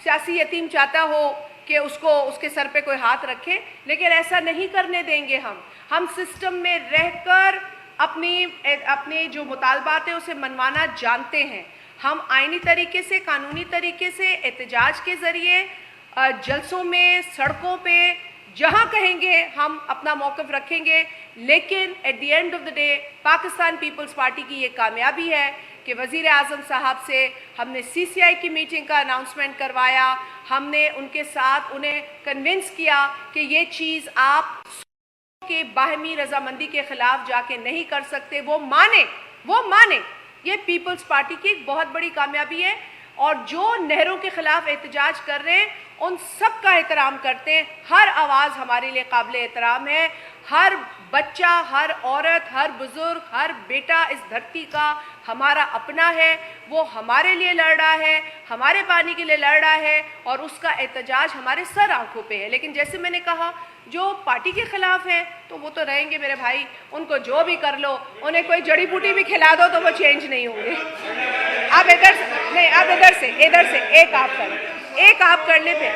सियासी यतीम चाहता हो कि उसके सर पे कोई हाथ रखे, लेकिन ऐसा नहीं करने देंगे हम सिस्टम में रहकर अपने जो मुतालबात है उसे मनवाना जानते हैं। हम आईनी तरीके से, कानूनी तरीके से, एहतजाज के ज़रिए, जलसों में, सड़कों पे जहाँ कहेंगे हम अपना मौक़िफ़ रखेंगे। लेकिन at the end of the day Pakistan Peoples Party की ये कामयाबी है कि वज़ीर आज़म साहब से हमने सीसीआई की मीटिंग का अनाउंसमेंट करवाया, हमने उनके साथ उन्हें कन्विंस किया कि ये चीज़ आप के बाहमी रजामंदी के ख़िलाफ़ जाके नहीं कर सकते, वो माने। ये पीपल्स पार्टी की एक बहुत बड़ी कामयाबी है। اور جو نہروں کے خلاف احتجاج کر رہے ہیں ان سب کا احترام کرتے ہیں. ہر آواز ہمارے لیے قابل احترام ہے. ہر بچہ، ہر عورت، ہر بزرگ، ہر بیٹا اس دھرتی کا ہمارا اپنا ہے. وہ ہمارے لیے لڑ رہا ہے، ہمارے پانی کے لیے لڑ رہا ہے، اور اس کا احتجاج ہمارے سر آنکھوں پہ ہے. لیکن جیسے میں نے کہا، جو پارٹی کے خلاف ہیں تو وہ تو رہیں گے میرے بھائی. ان کو جو بھی کر لو، انہیں کوئی جڑی بوٹی بھی کھلا دو تو وہ چینج نہیں ہوں گے. آپ ادھر سے نہیں، آپ ادھر سے ایک آپ کر لے پھر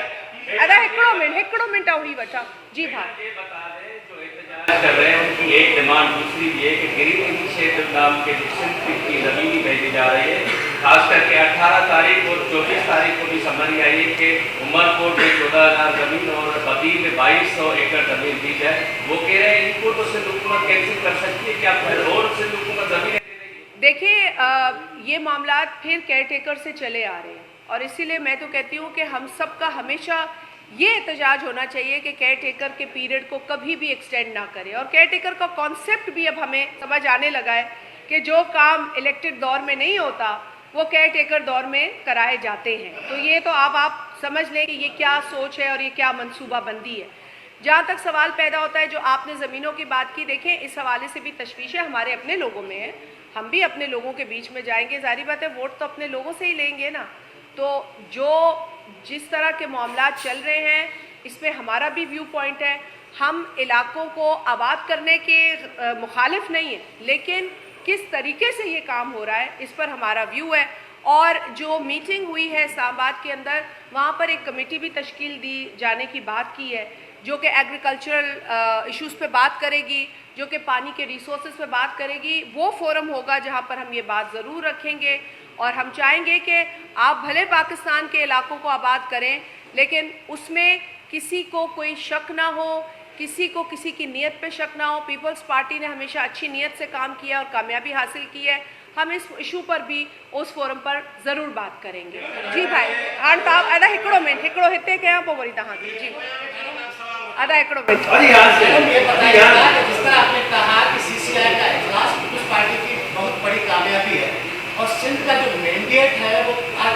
ادا ہکڑوں منٹ ہوئی بچا. جی بھائی، یہ بتا دیں جو احتجاج کر رہے ہیں ان کی ایک ڈیمانڈ دوسری بھی ہے کہ گرین انیشیٹو نام کے سندھ کی زمینی بھیجی جا رہی ہے. خاص کر کے 18 تاریخ اور 24 تاریخ کو بھی سمجھ آئی ہے کہ عمر کوٹ میں 14,000 زمین اور بدیر میں 2200 ایکڑ زمین دی جائے. وہ کہہ رہے ہیں ان کو تو سندھ حکومت کینسل کر سکتی ہے، کیا پھر اور سندھ حکومت زمینیں دے رہی ہے؟ دیکھیے یہ معاملات پھر کیئر ٹیکر سے چلے آ رہے ہیں، اور اسی لیے میں تو کہتی ہوں کہ ہم سب کا ہمیشہ یہ احتجاج ہونا چاہیے کہ کیئر ٹیکر کے پیریڈ کو کبھی بھی ایکسٹینڈ نہ کرے. اور کیئر ٹیکر کا کانسیپٹ بھی اب ہمیں سمجھ آنے لگا ہے کہ جو کام الیکٹڈ دور میں نہیں ہوتا وہ کیئر ٹیکر دور میں کرائے جاتے ہیں. تو یہ تو آپ سمجھ لیں کہ یہ کیا سوچ ہے اور یہ کیا منصوبہ بندی ہے. جہاں تک سوال پیدا ہوتا ہے جو آپ نے زمینوں کی بات کی، دیکھیں اس حوالے سے بھی تشویش ہے ہمارے اپنے لوگوں میں ہے. ہم بھی اپنے لوگوں کے بیچ میں جائیں گے، ظاہری بات ہے ووٹ تو اپنے لوگوں سے ہی لیں گے نا. تو جس طرح کے معاملات چل رہے ہیں اس پہ ہمارا بھی ویو پوائنٹ ہے. ہم علاقوں کو آباد کرنے کے مخالف نہیں ہیں، لیکن کس طریقے سے یہ کام ہو رہا ہے اس پر ہمارا ویو ہے. اور جو میٹنگ ہوئی ہے اسلام آباد کے اندر، وہاں پر ایک کمیٹی بھی تشکیل دی جانے کی بات کی ہے جو کہ ایگریکلچرل ایشوز پہ بات کرے گی، جو کہ پانی کے ریسورسز پہ بات کرے گی. وہ فورم ہوگا جہاں پر ہم یہ بات ضرور رکھیں گے، اور ہم چاہیں گے کہ آپ بھلے پاکستان کے علاقوں کو آباد کریں لیکن اس میں کسی کو کوئی شک نہ ہو، کسی کو کسی کی نیت پہ شک نہ ہو. پیپلز پارٹی نے ہمیشہ اچھی نیت سے کام کیا اور کامیابی حاصل کی ہے. ہم اس ایشو پر بھی اس فورم پر ضرور بات کریں گے. جی بھائی ادا ہکڑو ہتے کے یہاں پہ بری تہاں کی. جی ادا ہکڑو منٹ. یہ بتائیے کہ جس طرح آپ نے کہا کہ سی سی آئی کا اجلاس پیپلز پارٹی کی بہت بڑی کامیابی ہے، اور سندھ کا جو مینڈیٹ ہے وہ آج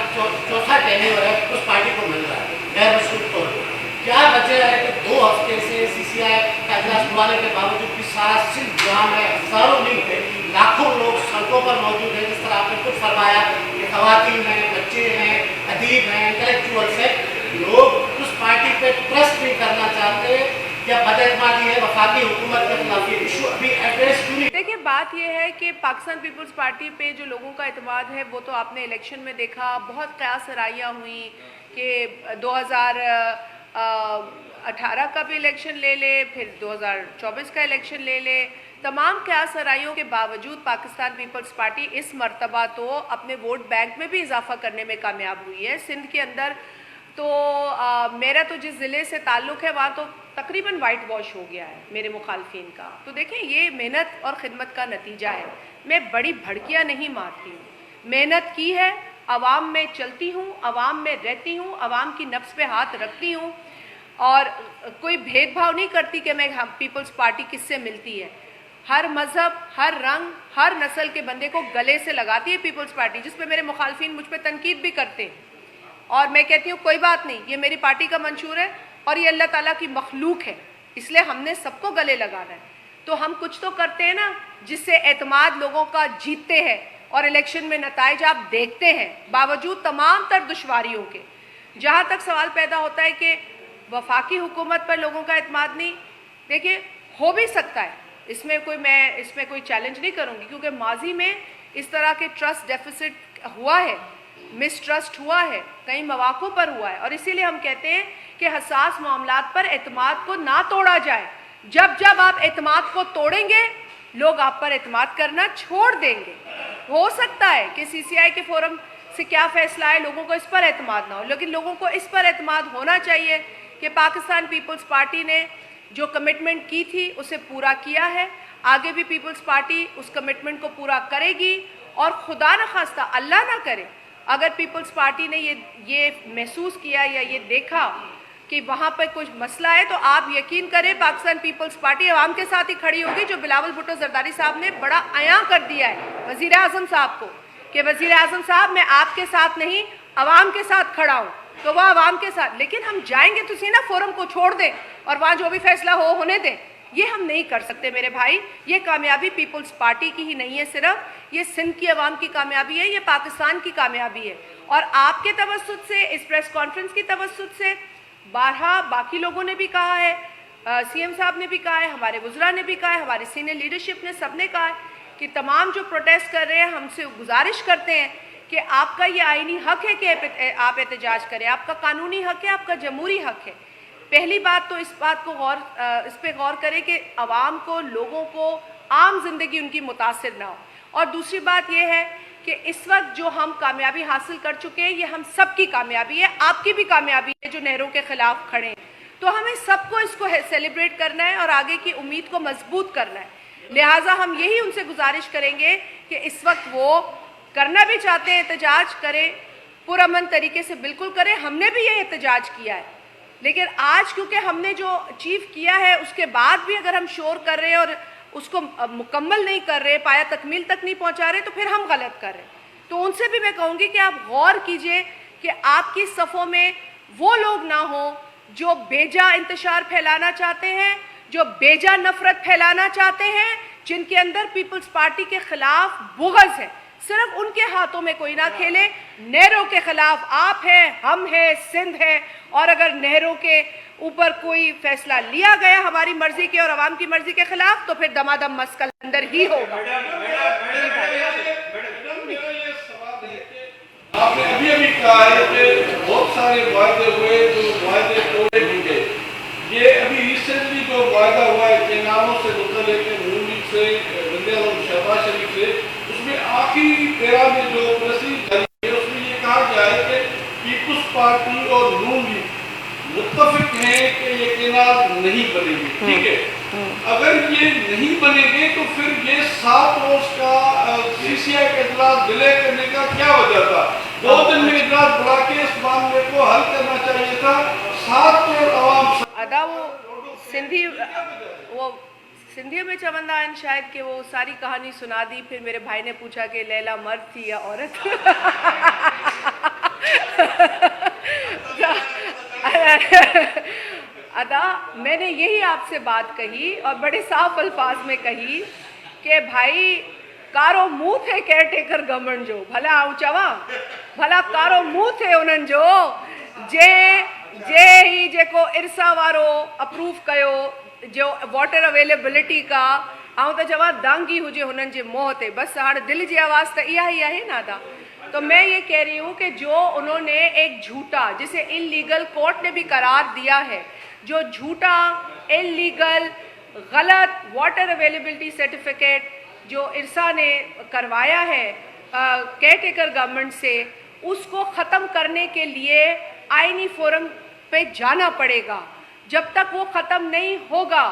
چوتھا ٹینیور ہے پیپلز پارٹی کو مل رہا ہے غیر مشروط طور پر. کیا وجہ ہے کہ 2 ہفتے سے سی سی آئی کا اجلاس بلانے کے باوجود بھی سارا سندھ جام ہے، ہزاروں نہیں تھے، لاکھوں لوگ سڑکوں پر موجود ہیں؟ جس طرح آپ نے خود فرمایا کہ خواتین ہیں، بچے ہیں، ادیب ہیں، انٹلیکچوئلس ہیں. لوگ اس پارٹی پہ ٹرسٹ نہیں کرنا چاہتے، یا بد اعتمادی ہے وفاقی حکومت کے خلاف؟ یہ ایشو ابھی ایڈریس کیوں نہیں؟ دیکھیے بات یہ ہے کہ پاکستان پیپلز پارٹی پہ جو لوگوں کا اعتماد ہے وہ تو آپ نے الیکشن میں دیکھا. بہت قیاس آرائیاں ہوئیں کہ 2018 کا بھی الیکشن لے لے، پھر 2024 کا الیکشن لے لے. تمام قیاس آرائیوں کے باوجود پاکستان پیپلز پارٹی اس مرتبہ تو اپنے ووٹ بینک میں بھی اضافہ کرنے میں کامیاب ہوئی ہے. سندھ کے اندر تو میرا تو جس ضلع سے تعلق ہے وہاں تو تقریباً وائٹ واش ہو گیا ہے میرے مخالفین کا. تو دیکھیں یہ محنت اور خدمت کا نتیجہ ہے. میں بڑی بھڑکیاں نہیں مارتی ہوں، محنت کی ہے، عوام میں چلتی ہوں، عوام میں رہتی ہوں، عوام کی نفس پہ ہاتھ رکھتی ہوں، اور کوئی بھید بھاؤ نہیں کرتی کہ میں پیپلز پارٹی کس سے ملتی ہے. ہر مذہب، ہر رنگ، ہر نسل کے بندے کو گلے سے لگاتی ہے پیپلز پارٹی، جس پہ میرے مخالفین مجھ پہ تنقید بھی کرتے ہیں. اور میں کہتی ہوں کوئی بات نہیں، یہ میری پارٹی کا منشور ہے اور یہ اللہ تعالیٰ کی مخلوق ہے، اس لیے ہم نے سب کو گلے لگانا ہے. تو ہم کچھ تو کرتے ہیں نا جس سے اعتماد لوگوں کا جیتتے ہیں، اور الیکشن میں نتائج آپ دیکھتے ہیں باوجود تمام تر دشواریوں کے. جہاں تک سوال پیدا ہوتا ہے کہ وفاقی حکومت پر لوگوں کا اعتماد نہیں، دیکھیے ہو بھی سکتا ہے، میں اس میں کوئی چیلنج نہیں کروں گی، کیونکہ ماضی میں اس طرح کے ٹرسٹ ڈیفیسٹ ہوا ہے، مس ٹرسٹ ہوا ہے، کئی مواقع پر ہوا ہے. اور اسی لیے ہم کہتے ہیں کہ حساس معاملات پر اعتماد کو نہ توڑا جائے. جب آپ اعتماد کو توڑیں گے لوگ آپ پر اعتماد کرنا چھوڑ دیں گے. ہو سکتا ہے کہ سی سی آئی کے فورم سے کیا فیصلہ ہے لوگوں کو اس پر اعتماد نہ ہو، لیکن لوگوں کو اس پر اعتماد ہونا چاہیے کہ پاکستان پیپلز پارٹی نے جو کمٹمنٹ کی تھی اسے پورا کیا ہے. آگے بھی پیپلز پارٹی اس کمٹمنٹ کو پورا کرے گی، اور خدا نخواستہ اللہ نہ کرے اگر پیپلز پارٹی نے یہ محسوس کیا یا یہ دیکھا کہ وہاں پہ کچھ مسئلہ ہے تو آپ یقین کریں پاکستان پیپلز پارٹی عوام کے ساتھ ہی کھڑی ہوگی. جو بلاول بھٹو زرداری صاحب نے بڑا عیاں کر دیا ہے وزیر اعظم صاحب کو کہ وزیر اعظم صاحب میں آپ کے ساتھ نہیں عوام کے ساتھ کھڑا ہوں تو وہ عوام کے ساتھ, لیکن ہم جائیں گے تو سی نا فورم کو چھوڑ دیں اور وہاں جو بھی فیصلہ ہونے دیں, یہ ہم نہیں کر سکتے میرے بھائی. یہ کامیابی پیپلز پارٹی کی ہی نہیں ہے صرف, یہ سندھ کی عوام کی کامیابی ہے, یہ پاکستان کی کامیابی ہے. اور آپ کے توسط سے, اس پریس کانفرنس کی توسط سے, بارہا باقی لوگوں نے بھی کہا ہے, سی ایم صاحب نے بھی کہا ہے, ہمارے وزراء نے بھی کہا ہے, ہماری سینئر لیڈرشپ نے, سب نے کہا ہے کہ تمام جو پروٹیسٹ کر رہے ہیں ہم سے گزارش کرتے ہیں کہ آپ کا یہ آئینی حق ہے کہ آپ احتجاج کریں, آپ کا قانونی حق ہے, آپ کا جمہوری حق ہے. پہلی بات تو اس بات کو اس پہ غور کریں کہ عوام کو, لوگوں کو عام زندگی ان کی متاثر نہ ہو. اور دوسری بات یہ ہے کہ اس وقت جو ہم کامیابی حاصل کر چکے ہیں یہ ہم سب کی کامیابی ہے, آپ کی بھی کامیابی ہے جو نہروں کے خلاف کھڑے ہیں. تو ہمیں سب کو اس کو سیلیبریٹ کرنا ہے اور آگے کی امید کو مضبوط کرنا ہے. لہٰذا ہم یہی ان سے گزارش کریں گے کہ اس وقت وہ کرنا بھی چاہتے ہیں احتجاج کریں, پرامن طریقے سے بالکل کریں. ہم نے بھی یہ احتجاج کیا ہے, لیکن آج کیونکہ ہم نے جو اچیو کیا ہے اس کے بعد بھی اگر ہم شور کر رہے ہیں اور اس کو مکمل نہیں کر رہے, پایا تکمیل تک نہیں پہنچا رہے, تو پھر ہم غلط کر رہے ہیں. تو ان سے بھی میں کہوں گی کہ آپ غور کیجئے کہ آپ کی صفوں میں وہ لوگ نہ ہوں جو بیجا انتشار پھیلانا چاہتے ہیں, جو بیجا نفرت پھیلانا چاہتے ہیں, جن کے اندر پیپلز پارٹی کے خلاف بغض ہے. صرف ان کے ہاتھوں میں کوئی نہ کھیلے. نہروں کے خلاف آپ ہیں, ہم ہیں, سندھ ہے, اور اگر نہروں کے اوپر کوئی فیصلہ لیا گیا ہماری مرضی کے اور عوام کی مرضی کے خلاف تو پھر دمادم مسکل اندر ہی ہوگا. آپ نے ابھی کہا ہے کہ بہت سارے معاہدے ہوئے جو معاہدے توڑے نہیں گئے. یہ ابھی ریسنٹلی جو معاہدہ ہوا ہے کینالوں سے متعلق نون لیگ سے, وزیر اعظم شہباز شریف سے, اس میں آخری پیرا میں جو پریس جاری ہے اس میں یہ کہا گیا ہے کہ پیپلز پارٹی اور نون لیگ متفق ہیں کہ یہ کینال نہیں بنے گی. ٹھیک ہے, اگر یہ نہیں بنے گے تو پھر یہ 7 روز کا سی سی آئی کا اجلاس ڈیلے کرنے کا کیا وجہ تھا؟ 2 دن میں اجلاس بلا کے اس معاملے کو حل کرنا چاہیے تھا. 7 کروڑ عوام ادا وہ سندھیوں میں چوندا ہے شاید کہ وہ ساری کہانی سنا دی. پھر میرے بھائی نے پوچھا کہ لیلا مرد تھی یا عورت. ادا میں نے یہی آپ سے بات کہی اور بڑے صاف الفاظ میں کہی کہ بھائی کارو منہ تھے کیئر ٹیکر گورنمنٹ جو بھلا چواں بھلا کارو منہ تھے انہن جو जे ही जेको इरसा वारो अप्रूव कयो जो वाटर अवेलेबिलिटी का ऐं त चवां दांगी हुजे हुननि जे मुंहं ते. बसि हाणे दिलि जी आवाज़ त इहा ही आहे ना अदा. तो मैं ये कह रही हूँ कि जो उन्होंने एक झूठा, जिसे इलीगल कोर्ट ने भी करार दिया है, जो झूठा इलीगल गलत वाटर अवेलेबिलिटी सर्टिफिकेट जो इरसा ने करवाया है केयर टेकर गवर्नमेंट से, उसको ख़त्म करने के लिए आईनी फोरम पे जाना पड़ेगा. जब तक वो ख़त्म नहीं होगा,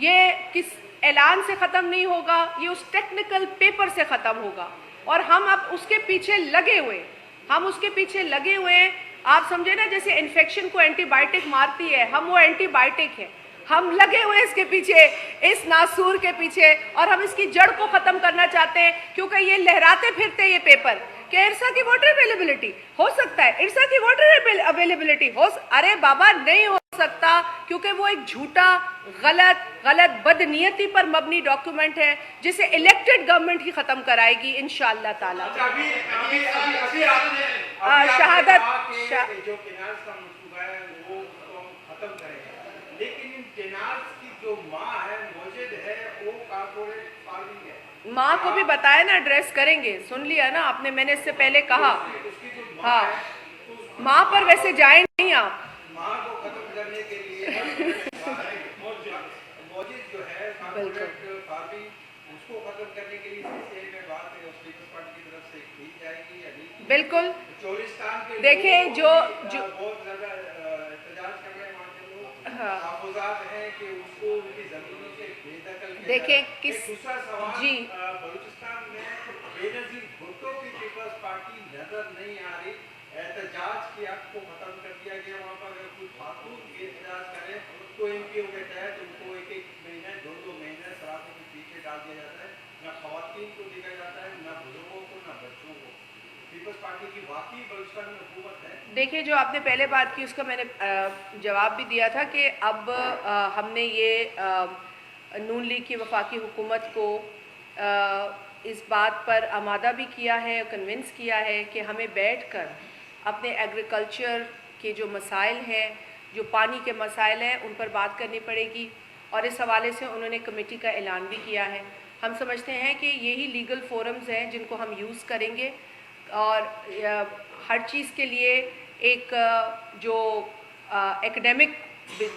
ये किस ऐलान से ख़त्म नहीं होगा, ये उस टेक्निकल पेपर से ख़त्म होगा. और हम अब उसके पीछे लगे हुए हैं. आप समझे ना, जैसे इन्फेक्शन को एंटीबायोटिक मारती है, हम वो एंटीबायोटिक है. हम लगे हुए इसके पीछे, इस नासूर के पीछे, और हम इसकी जड़ को ख़त्म करना चाहते हैं. क्योंकि ये लहराते फिरते ये पेपर कि इरसा की वाटर अवेलेबिलिटी हो सकता है, इरसा की वाटर अवेलेबिलिटी अरे बाबा नहीं हो सकता, क्योंकि वो एक झूठा गलत बदनीयती पर मबनी डॉक्यूमेंट है जिसे इलेक्टेड गवर्नमेंट ही खत्म कराएगी इंशाअल्लाह ताला. शहादत जो केनाल्स का मंसूबा है वो खत्म करेगा, लेकिन इन केनाल्स की जो माँ है मौजूद है वो कारपोरेट फार्मिंग है. माँ को भी बताया ना, एड्रेस करेंगे. सुन लिया ना आपने, मैंने इससे पहले कहा. हाँ, माँ पर वैसे जाए नहीं आप. माँ को खत्म करने के लिए मौजूद जो है कारपोरेट फार्मिंग, उसको खत्म करने के लिए सीसीआई में बात है पीपल्स पार्टी की तरफ से की जाएगी या नहीं. बिल्कुल. चोलिस्तान के देखिए जो बहुत ज्यादा एहतजाज कर रहे हैं वहाँ के लोग. हाँ, तहफ़्फ़ुज़ात हैं कि उसको उनकी जमीनों से बेदखल किया देखिए जाए. किस दूसरा सवाल, जी बलूचिस्तान में बेनज़ीर भुट्टो की पीपल्स पार्टी नजर नहीं आ रही. एहतजाज की हक को खत्म कर दिया गया. वहाँ पर अगर कोई खातून एहतजाज करे तो एमपीओ के तहत उनको 1-1 महीने 2-2 महीने सराफों के पीछे डाल दिया जाता है. न ख़वातीन को देखा जाता है, न बुजुर्गों को, न बच्चों को. पीपल्स पार्टी की वाकई बलूचिस्तान में हुकूमत है? देखिए, जो आपने पहले बात की उसका मैंने जवाब भी दिया था कि अब हमने ये नून लीग की वफाकी हुकूमत को इस बात पर आमादा भी किया है, कन्विंस किया है कि हमें बैठकर अपने एग्रीकल्चर के जो मसाइल हैं, जो पानी के मसाइल हैं, उन पर बात करनी पड़ेगी। और इस हवाले से उन्होंने कमेटी का ऐलान भी किया है। हम समझते हैं कि यही लीगल फोरम्स हैं जिनको हम यूज़ करेंगे और हर चीज़ के लिए एक जो एकेडमिक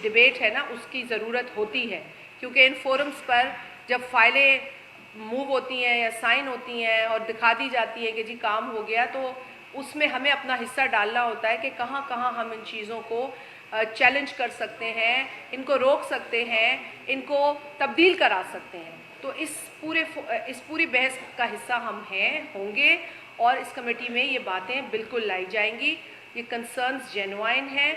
डिबेट है ना, उसकी ज़रूरत होती है, क्योंकि इन फोरम्स पर जब फाइलें मूव होती हैं या साइन होती हैं और दिखा दी जाती है कि जी काम हो गया, तो उसमें हमें अपना हिस्सा डालना होता है कि कहाँ कहाँ हम इन चीज़ों को चैलेंज कर सकते हैं, इनको रोक सकते हैं, इनको तब्दील करा सकते हैं। तो इस पूरी बहस का हिस्सा हम होंगे और इस कमेटी में ये बातें बिल्कुल लाई जाएंगी। ये कंसर्न्स जेन्युइन हैं।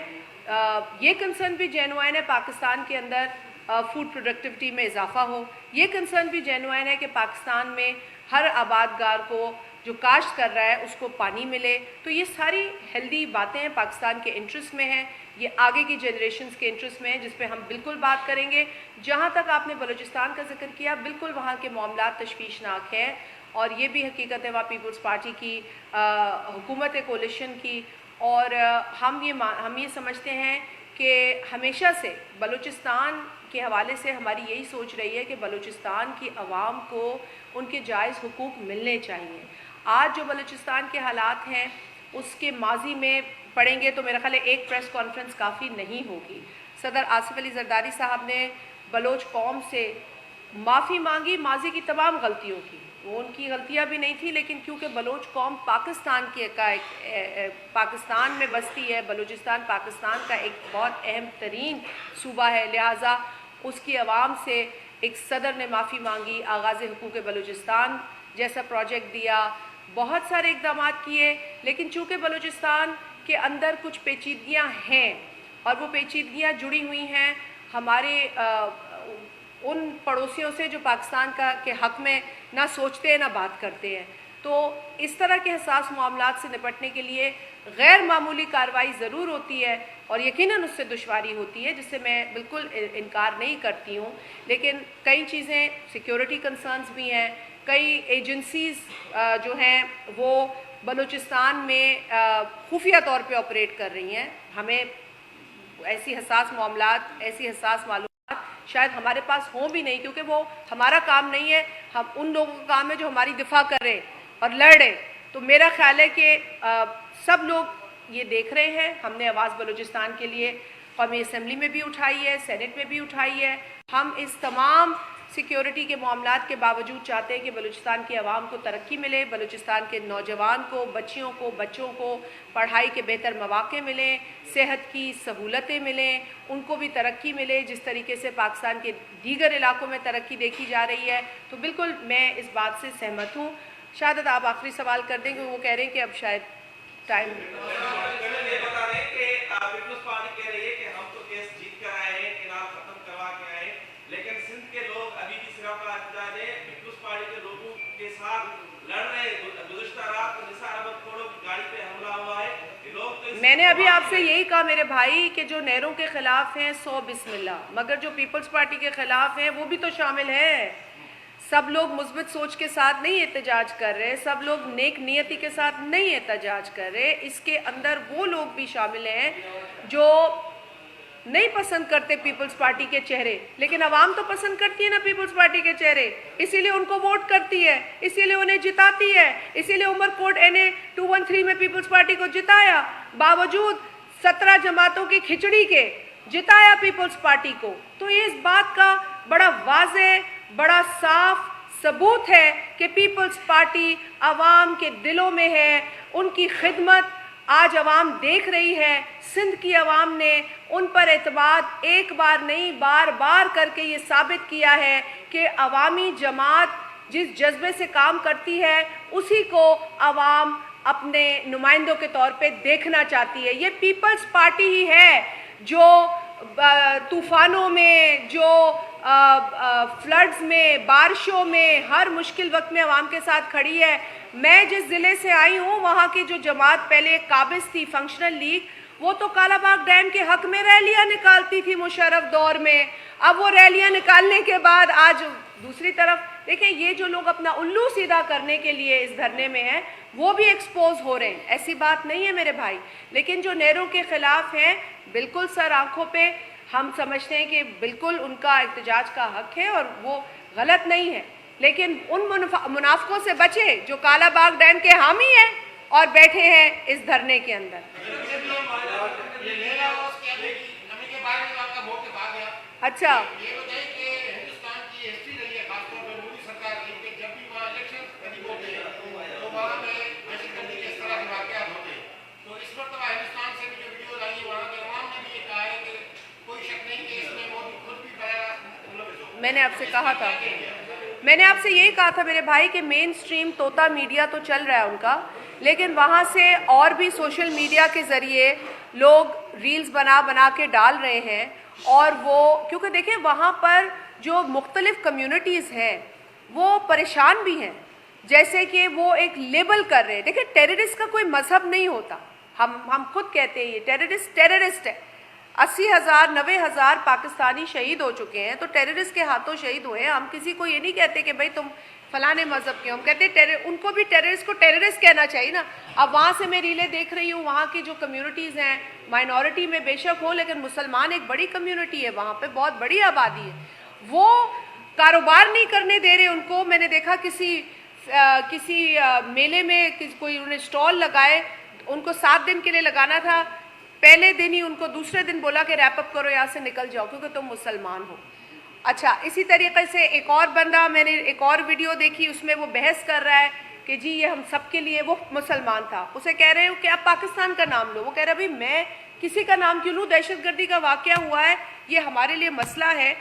ये कंसर्न भी जेन्युइन है पाकिस्तान के अंदर फूड प्रोडक्टिविटी में इजाफा हो। ये कंसर्न भी जेन्युइन है कि पाकिस्तान में हर आबादगार को जो काश्त कर रहा है उसको पानी मिले। तो ये सारी हेल्दी बातें पाकिस्तान के इंटरेस्ट में हैं, ये आगे की जनरेशन्स के इंटरेस्ट में है, जिस पे हम बिल्कुल बात करेंगे। जहाँ तक आपने बलूचिस्तान का जिक्र किया, बिल्कुल वहाँ के मामला तशवीशनाक है और ये भी हकीकत है वहाँ पीपल्स पार्टी की हुकूमत कोलिशन की। और हम ये समझते हैं कि हमेशा से बलूचिस्तान के हवाले से हमारी यही सोच रही है कि बलूचिस्तान की आवाम को उनके जायज़ हुकूक मिलने चाहिए। आज जो बलूचिस्तान के हालात हैं उसके माजी में पढ़ेंगे तो मेरा ख्याल है एक प्रेस कॉन्फ्रेंस काफ़ी नहीं होगी। सदर आसिफ अली जरदारी साहब ने बलोच कौम से माफ़ी मांगी माजी की तमाम गलतियों की। वो उनकी गलतियां भी नहीं थी, लेकिन क्योंकि बलोच कौम पाकिस्तान पाकिस्तान में बसती है, बलूचिस्तान पाकिस्तान का एक बहुत अहम तरीन सूबा है, लिहाजा उसकी आवाम से एक सदर ने माफ़ी मांगी, आगाज़ हुकूक़ बलूचिस्तान जैसा प्रोजेक्ट दिया, बहुत सारे इक़दाम किए। लेकिन चूँकि बलूचिस्तान के अंदर कुछ पेचीदगियाँ हैं और वो पेचीदगियाँ जुड़ी हुई हैं हमारे उन पड़ोसियों से जो पाकिस्तान के हक़ में ना सोचते हैं ना बात करते हैं, तो इस तरह के हसास मामलात से निपटने के लिए गैर मामूली कार्रवाई ज़रूर होती है और यकीनन उससे दुश्वारी होती है, जिससे मैं बिल्कुल इनकार नहीं करती हूँ। लेकिन कई चीज़ें सिक्योरिटी कंसर्न्स भी हैं, कई एजेंसीज़ जो हैं वो बलूचिस्तान में खुफिया तौर पे ऑपरेट कर रही हैं। हमें ऐसी हसास मामलात, ऐसी हसास मालूमात शायद हमारे पास हों भी नहीं, क्योंकि वो हमारा काम नहीं है। हम उन लोगों का काम है जो हमारी दिफा करें और लड़े। तो मेरा ख्याल है कि सब लोग ये देख रहे हैं। हमने आवाज़ बलूचिस्तान के लिए कौमी असम्बली में भी उठाई है, सेनेट में भी उठाई है। हम इस तमाम सिक्योरिटी के मामलात के बावजूद चाहते हैं कि बलूचिस्तान की आवाम को तरक्की मिले, बलूचिस्तान के नौजवान को, बच्चों को पढ़ाई के बेहतर मौक़े मिलें, सेहत की सहूलतें मिलें, उनको भी तरक्की मिले जिस तरीके से पाकिस्तान के दीगर इलाकों में तरक्की देखी जा रही है। तो बिल्कुल मैं इस बात से सहमत हूँ। शायद आप आखिरी सवाल कर दें, वो कह रहे हैं कि अब शायद टाइम बता रहे हैं कि पीपल्स पार्टी कह रही है कि हम तो केस जीत कर आए हैं, इनाम खत्म करवा के आए, लेकिन सिंध के लोग अभी भी सिर्फ एहतजाज है, पीपल्स पार्टी के लोगों के साथ लड़ रहे हैं। गुज़श्ता रात को निसार अहमद खोड़ो की गाड़ी पे हमला हुआ है। ये लोग तो मैंने अभी आपसे यही कहा मेरे भाई कि जो नहरों के खिलाफ हैं 100 बिस्मिल्लाह, मगर जो पीपल्स पार्टी के खिलाफ हैं वो भी तो शामिल है। सब लोग मुस्बित सोच के साथ नहीं एहतजाज कर रहे, सब लोग नेक नियति के साथ नहीं एहतजाज कर रहे। इसके अंदर वो लोग भी शामिल हैं जो नहीं पसंद करते पीपल्स पार्टी के चेहरे, लेकिन आवाम तो पसंद करती है ना पीपल्स पार्टी के चेहरे, इसीलिए उनको वोट करती है, इसीलिए उन्हें जिताती है। इसीलिए उमरकोट NA 213 में पीपल्स पार्टी को जिताया, बावजूद 17 जमातों की खिचड़ी के जिताया पीपल्स पार्टी को। तो ये इस बात का बड़ा वाज़ेह, बड़ा साफ सबूत है कि पीपल्स पार्टी आवाम के दिलों में है, उनकी खिदमत आज आवाम देख रही है। सिंध की आवाम ने उन पर एतमाद एक बार नहीं बार बार करके ये साबित किया है कि अवामी जमात जिस जज्बे से काम करती है उसी को आवाम अपने नुमाइंदों के तौर पे देखना चाहती है। ये पीपल्स पार्टी ही है जो तूफ़ानों में, जो फ्लड्स में, बारिशों में, हर मुश्किल वक्त में आवाम के साथ खड़ी है। मैं जिस ज़िले से आई हूँ वहाँ की जो जमात पहले काबिज थी, फंक्शनल लीग, वो तो कालाबाग डैम के हक में रैलियाँ निकालती थी मुशर्रफ दौर में। अब वो रैलियाँ निकालने के बाद आज दूसरी तरफ देखिए, ये जो लोग अपना उल्लू सीधा करने के लिए इस धरने में हैं वो भी एक्सपोज हो रहे हैं। ऐसी बात नहीं है मेरे भाई, लेकिन जो नेहरू के ख़िलाफ़ हैं, बिल्कुल सर आंखों पे हम समझते हैं कि बिल्कुल उनका एहतजाज का हक है और वो गलत नहीं है, लेकिन उन मुनाफिकों से बचे जो कालाबाग डैम के हामी हैं और बैठे हैं इस धरने के अंदर। अच्छा, मैंने आपसे यही कहा था मेरे भाई कि मेन स्ट्रीम तोता मीडिया तो चल रहा है उनका, लेकिन वहाँ से और भी सोशल मीडिया के ज़रिए लोग रील्स बना के डाल रहे हैं। और वो क्योंकि देखिए वहाँ पर जो मुख्तलिफ कम्युनिटीज़ हैं वो परेशान भी हैं, जैसे कि वो एक लेबल कर रहे हैं। देखिए टेररिस्ट का कोई मजहब नहीं होता, हम खुद कहते हैं ये टेररिस्ट है। 80,000 90,000 पाकिस्तानी शहीद हो चुके हैं, तो टेररिस्ट के हाथों शहीद हुए हैं। हम किसी को ये नहीं कहते कि भाई तुम फलाने मज़हब के, हम कहते हैं उनको भी टेररिस्ट को टेररिस्ट कहना चाहिए ना। अब वहाँ से मैं रीलें देख रही हूँ, वहाँ की जो कम्युनिटीज़ हैं, माइनॉरिटी में बेशक हो, लेकिन मुसलमान एक बड़ी कम्युनिटी है, वहाँ पे बहुत बड़ी आबादी है। वो कारोबार नहीं करने दे रहे उनको। मैंने देखा किसी मेले में कोई उन्होंने स्टॉल लगाए, उनको 7 दिन के लिए लगाना था, पहले दिन ही उनको दूसरे दिन बोला कि रैप अप करो, यहाँ से निकल जाओ क्योंकि तुम मुसलमान हो। अच्छा, इसी तरीके से एक और बंदा, मैंने एक और वीडियो देखी, उसमें वो बहस कर रहा है कि जी ये हम सब के लिए, वो मुसलमान था, उसे कह रहे हो कि आप पाकिस्तान का नाम लो। वो कह रहा है भाई मैं किसी का नाम क्यों लूँ, दहशतगर्दी का वाक़या हुआ है, ये हमारे लिए मसला है,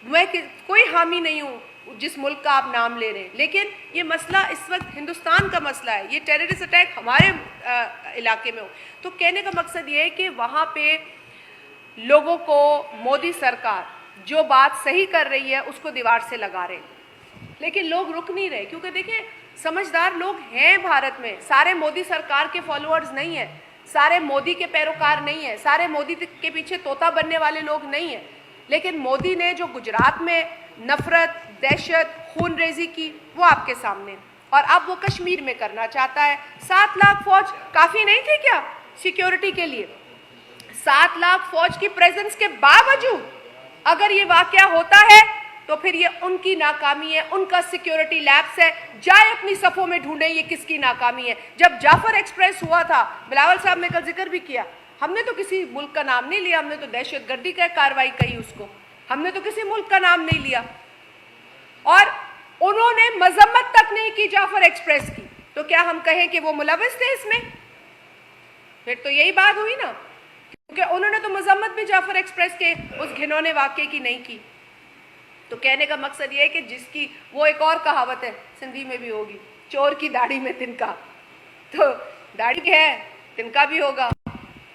मैं कोई हामी नहीं हूँ जिस मुल्क का आप नाम ले रहे हैं, लेकिन ये मसला इस वक्त हिंदुस्तान का मसला है, ये टेररिस्ट अटैक हमारे इलाके में हो। तो कहने का मकसद ये है कि वहाँ पे लोगों को मोदी सरकार जो बात सही कर रही है उसको दीवार से लगा रहे हैं, लेकिन लोग रुक नहीं रहे, क्योंकि देखिए समझदार लोग हैं भारत में, सारे मोदी सरकार के फॉलोअर्स नहीं हैं, सारे मोदी के पैरोकार नहीं हैं, सारे मोदी के पीछे तोता बनने वाले लोग नहीं हैं। लेकिन मोदी ने जो गुजरात में नफरत, दहशत, खून रेजी की, वो आपके सामने, और अब वो कश्मीर में करना चाहता है। 7 लाख फौज काफ़ी नहीं थी क्या सिक्योरिटी के लिए? 7 लाख फौज की प्रेजेंस के बावजूद अगर ये वाकया होता है तो फिर ये उनकी नाकामी है, उनका सिक्योरिटी लैप्स है। जाए अपनी सफ़ों में ढूंढें ये किसकी नाकामी है। जब जाफर एक्सप्रेस हुआ था, बिलावल साहब ने कल जिक्र भी किया, हमने तो किसी मुल्क का नाम नहीं लिया, हमने तो दहशतगर्दी का कार्रवाई कही उसको, हमने तो किसी मुल्क का नाम नहीं लिया, और उन्होंने मजम्मत तक नहीं की जाफर एक्सप्रेस की। तो क्या हम कहें कि वो मुलविस थे इसमें? फिर तो यही बात हुई ना, क्योंकि उन्होंने तो मजम्मत भी जाफर एक्सप्रेस के उस घिनौने वाक़े की नहीं की। तो कहने का मकसद ये है कि जिसकी, वो एक और कहावत है सिंधी में भी होगी, चोर की दाढ़ी में तिनका, तो दाढ़ी है तिनका भी होगा।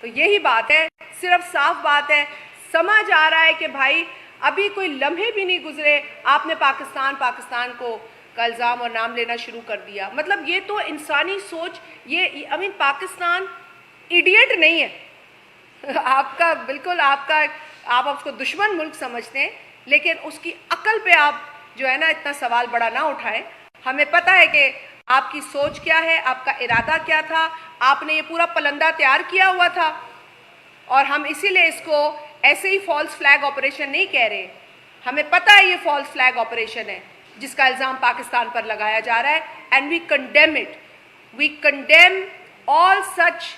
तो यही बात है, सिर्फ साफ बात है, समझ आ रहा है कि भाई अभी कोई लम्हे भी नहीं गुजरे, आपने पाकिस्तान को का इल्ज़ाम और नाम लेना शुरू कर दिया। मतलब ये तो इंसानी सोच, ये पाकिस्तान इडियट नहीं है आपका, बिल्कुल आप उसको दुश्मन मुल्क समझते हैं, लेकिन उसकी अकल पे आप जो है ना इतना सवाल बड़ा ना उठाएं। हमें पता है कि आपकी सोच क्या है, आपका इरादा क्या था, आपने ये पूरा पलंदा तैयार किया हुआ था, और हम इसीलिए इसको ऐसे ही फॉल्स फ्लैग ऑपरेशन नहीं कह रहे। हमें पता है ये फॉल्स फ्लैग ऑपरेशन है जिसका इल्ज़ाम पाकिस्तान पर लगाया जा रहा है, and we condemn it, we condemn all such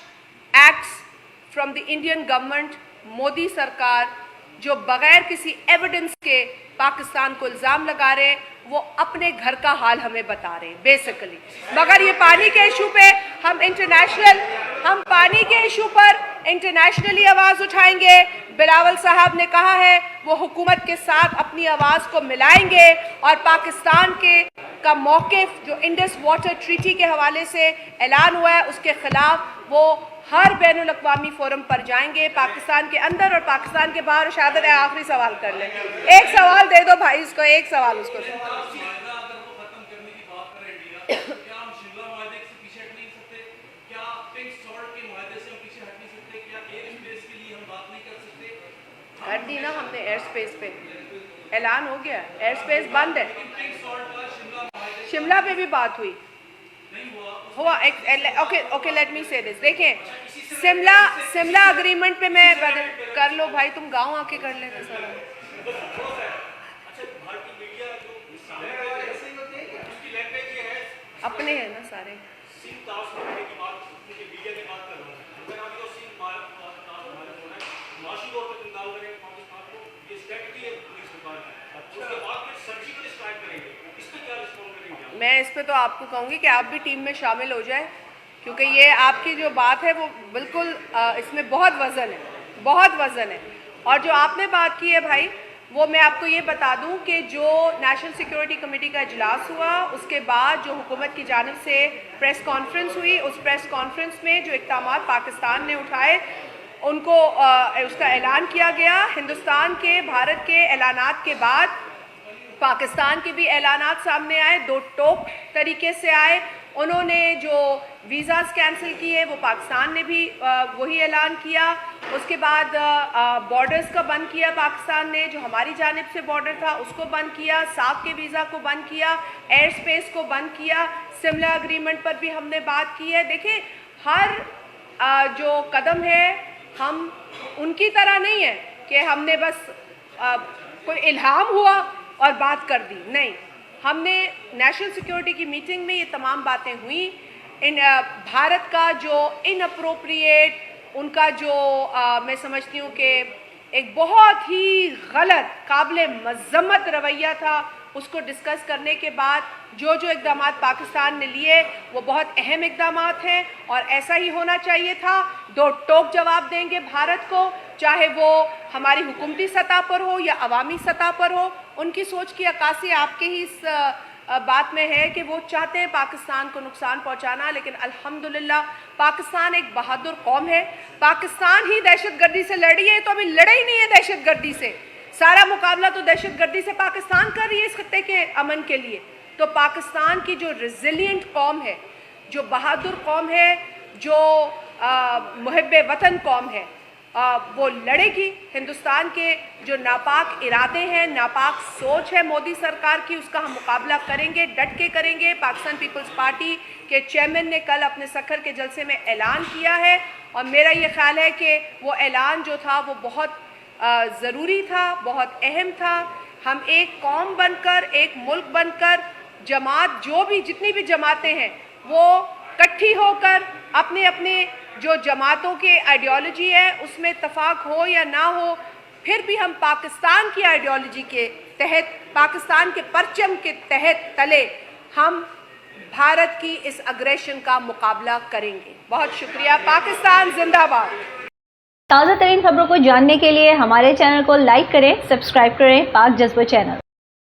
acts from the Indian government. Modi सरकार जो बगैर किसी एविडेंस के पाकिस्तान को इल्ज़ाम लगा रहे हैं, वो अपने घर का हाल हमें बता रहे हैं बेसिकली। मगर ये पानी के इशू पे हम पानी के इशू पर इंटरनेशनली आवाज़ उठाएंगे। बिलावल साहब ने कहा है वो हुकूमत के साथ अपनी आवाज़ को मिलाएंगे, और पाकिस्तान का मौक़िफ़ जो इंडस वाटर ट्रीटी के हवाले से ऐलान हुआ है उसके ख़िलाफ़ वो हर बैनुल अक़वामी फोरम पर जाएंगे, पाकिस्तान के अंदर और पाकिस्तान के बाहर। शहादत आखिरी सवाल कर लें, एक सवाल दे दो भाई इसको, एक सवाल उसको दे। कर दी ना हमने एयर स्पेस पे, ऐलान हो गया, एयर स्पेस बंद है। शिमला पे भी बात हुई, हुआ ओके लेट मी से दिस। देखें, शिमला अग्रीमेंट पे मैं कर लो भाई, तुम गांव आके कर लेना सारा। अपने हैं ना सारे। मैं इस पे तो आपको कहूँगी कि आप भी टीम में शामिल हो जाएं, क्योंकि ये आपकी जो बात है वो बिल्कुल इसमें बहुत वज़न है, बहुत वज़न है। और जो आपने बात की है भाई, वो मैं आपको ये बता दूं कि जो नेशनल सिक्योरिटी कमेटी का इजलास हुआ, उसके बाद जो हुकूमत की जानिब से प्रेस कॉन्फ्रेंस हुई, उस प्रेस कॉन्फ्रेंस में जो इक़दामात पाकिस्तान ने उठाए उनको उसका ऐलान किया गया। हिंदुस्तान के, भारत के ऐलानात के बाद पाकिस्तान के भी ऐलानात सामने आए, दो टोक तरीके से आए। उन्होंने जो वीज़ाज़ कैंसिल किए वो पाकिस्तान ने भी वही ऐलान किया। उसके बाद बॉर्डर्स का बंद किया पाकिस्तान ने, जो हमारी जानिब से बॉर्डर था उसको बंद किया, साफ के वीज़ा को बंद किया, एयर स्पेस को बंद किया। शिमला अग्रीमेंट पर भी हमने बात की है। देखिए, हर जो कदम है हम उनकी तरह नहीं है कि हमने बस कोई इल्हाम हुआ और बात कर दी, नहीं। हमने नेशनल सिक्योरिटी की मीटिंग में ये तमाम बातें हुई। इन भारत का जो इनअप्रोप्रिएट, उनका जो मैं समझती हूँ कि एक बहुत ही गलत, काबिल मज़म्मत रवैया था, उसको डिस्कस करने के बाद जो इक़दामात पाकिस्तान ने लिए वो बहुत अहम इक़दामात हैं और ऐसा ही होना चाहिए था। दो टोक जवाब देंगे भारत को, चाहे वो हमारी हुकूमती सतह पर हो या अवामी सतह पर हो। उनकी सोच की अक्कासी आपके ही इस बात में है कि वो चाहते हैं पाकिस्तान को नुकसान पहुंचाना, लेकिन अल्हम्दुलिल्लाह पाकिस्तान एक बहादुर कौम है। पाकिस्तान ही दहशतगर्दी से लड़ी है, तो अभी लड़ा ही नहीं है दहशतगर्दी से। सारा मुकाबला तो दहशतगर्दी से पाकिस्तान कर रही है इस खत्ते के अमन के लिए। तो पाकिस्तान की जो रेजिलिएंट कौम है, जो बहादुर कौम है, जो मुहिब्बे वतन कौम है, वो लड़ेगी। हिंदुस्तान के जो नापाक इरादे हैं, नापाक सोच है मोदी सरकार की, उसका हम मुकाबला करेंगे, डट के करेंगे। पाकिस्तान पीपल्स पार्टी के चेयरमैन ने कल अपने सखर के जलसे में ऐलान किया है और मेरा ये ख्याल है कि वो ऐलान जो था वो बहुत ज़रूरी था, बहुत अहम था। हम एक कौम बनकर, एक मुल्क बनकर, जमात जो भी जितनी भी जमातें हैं वो इकट्ठी होकर अपने अपने जो जमातों के आइडियोलॉजी है उसमें इत्तफाक हो या ना हो, फिर भी हम पाकिस्तान की आइडियोलॉजी के तहत, पाकिस्तान के परचम के तहत तले हम भारत की इस अग्रेशन का मुकाबला करेंगे। बहुत शुक्रिया। पाकिस्तान जिंदाबाद। ताज़ा तरीन खबरों को जानने के लिए हमारे चैनल को लाइक करें, सब्सक्राइब करें पाक जज्बा चैनल।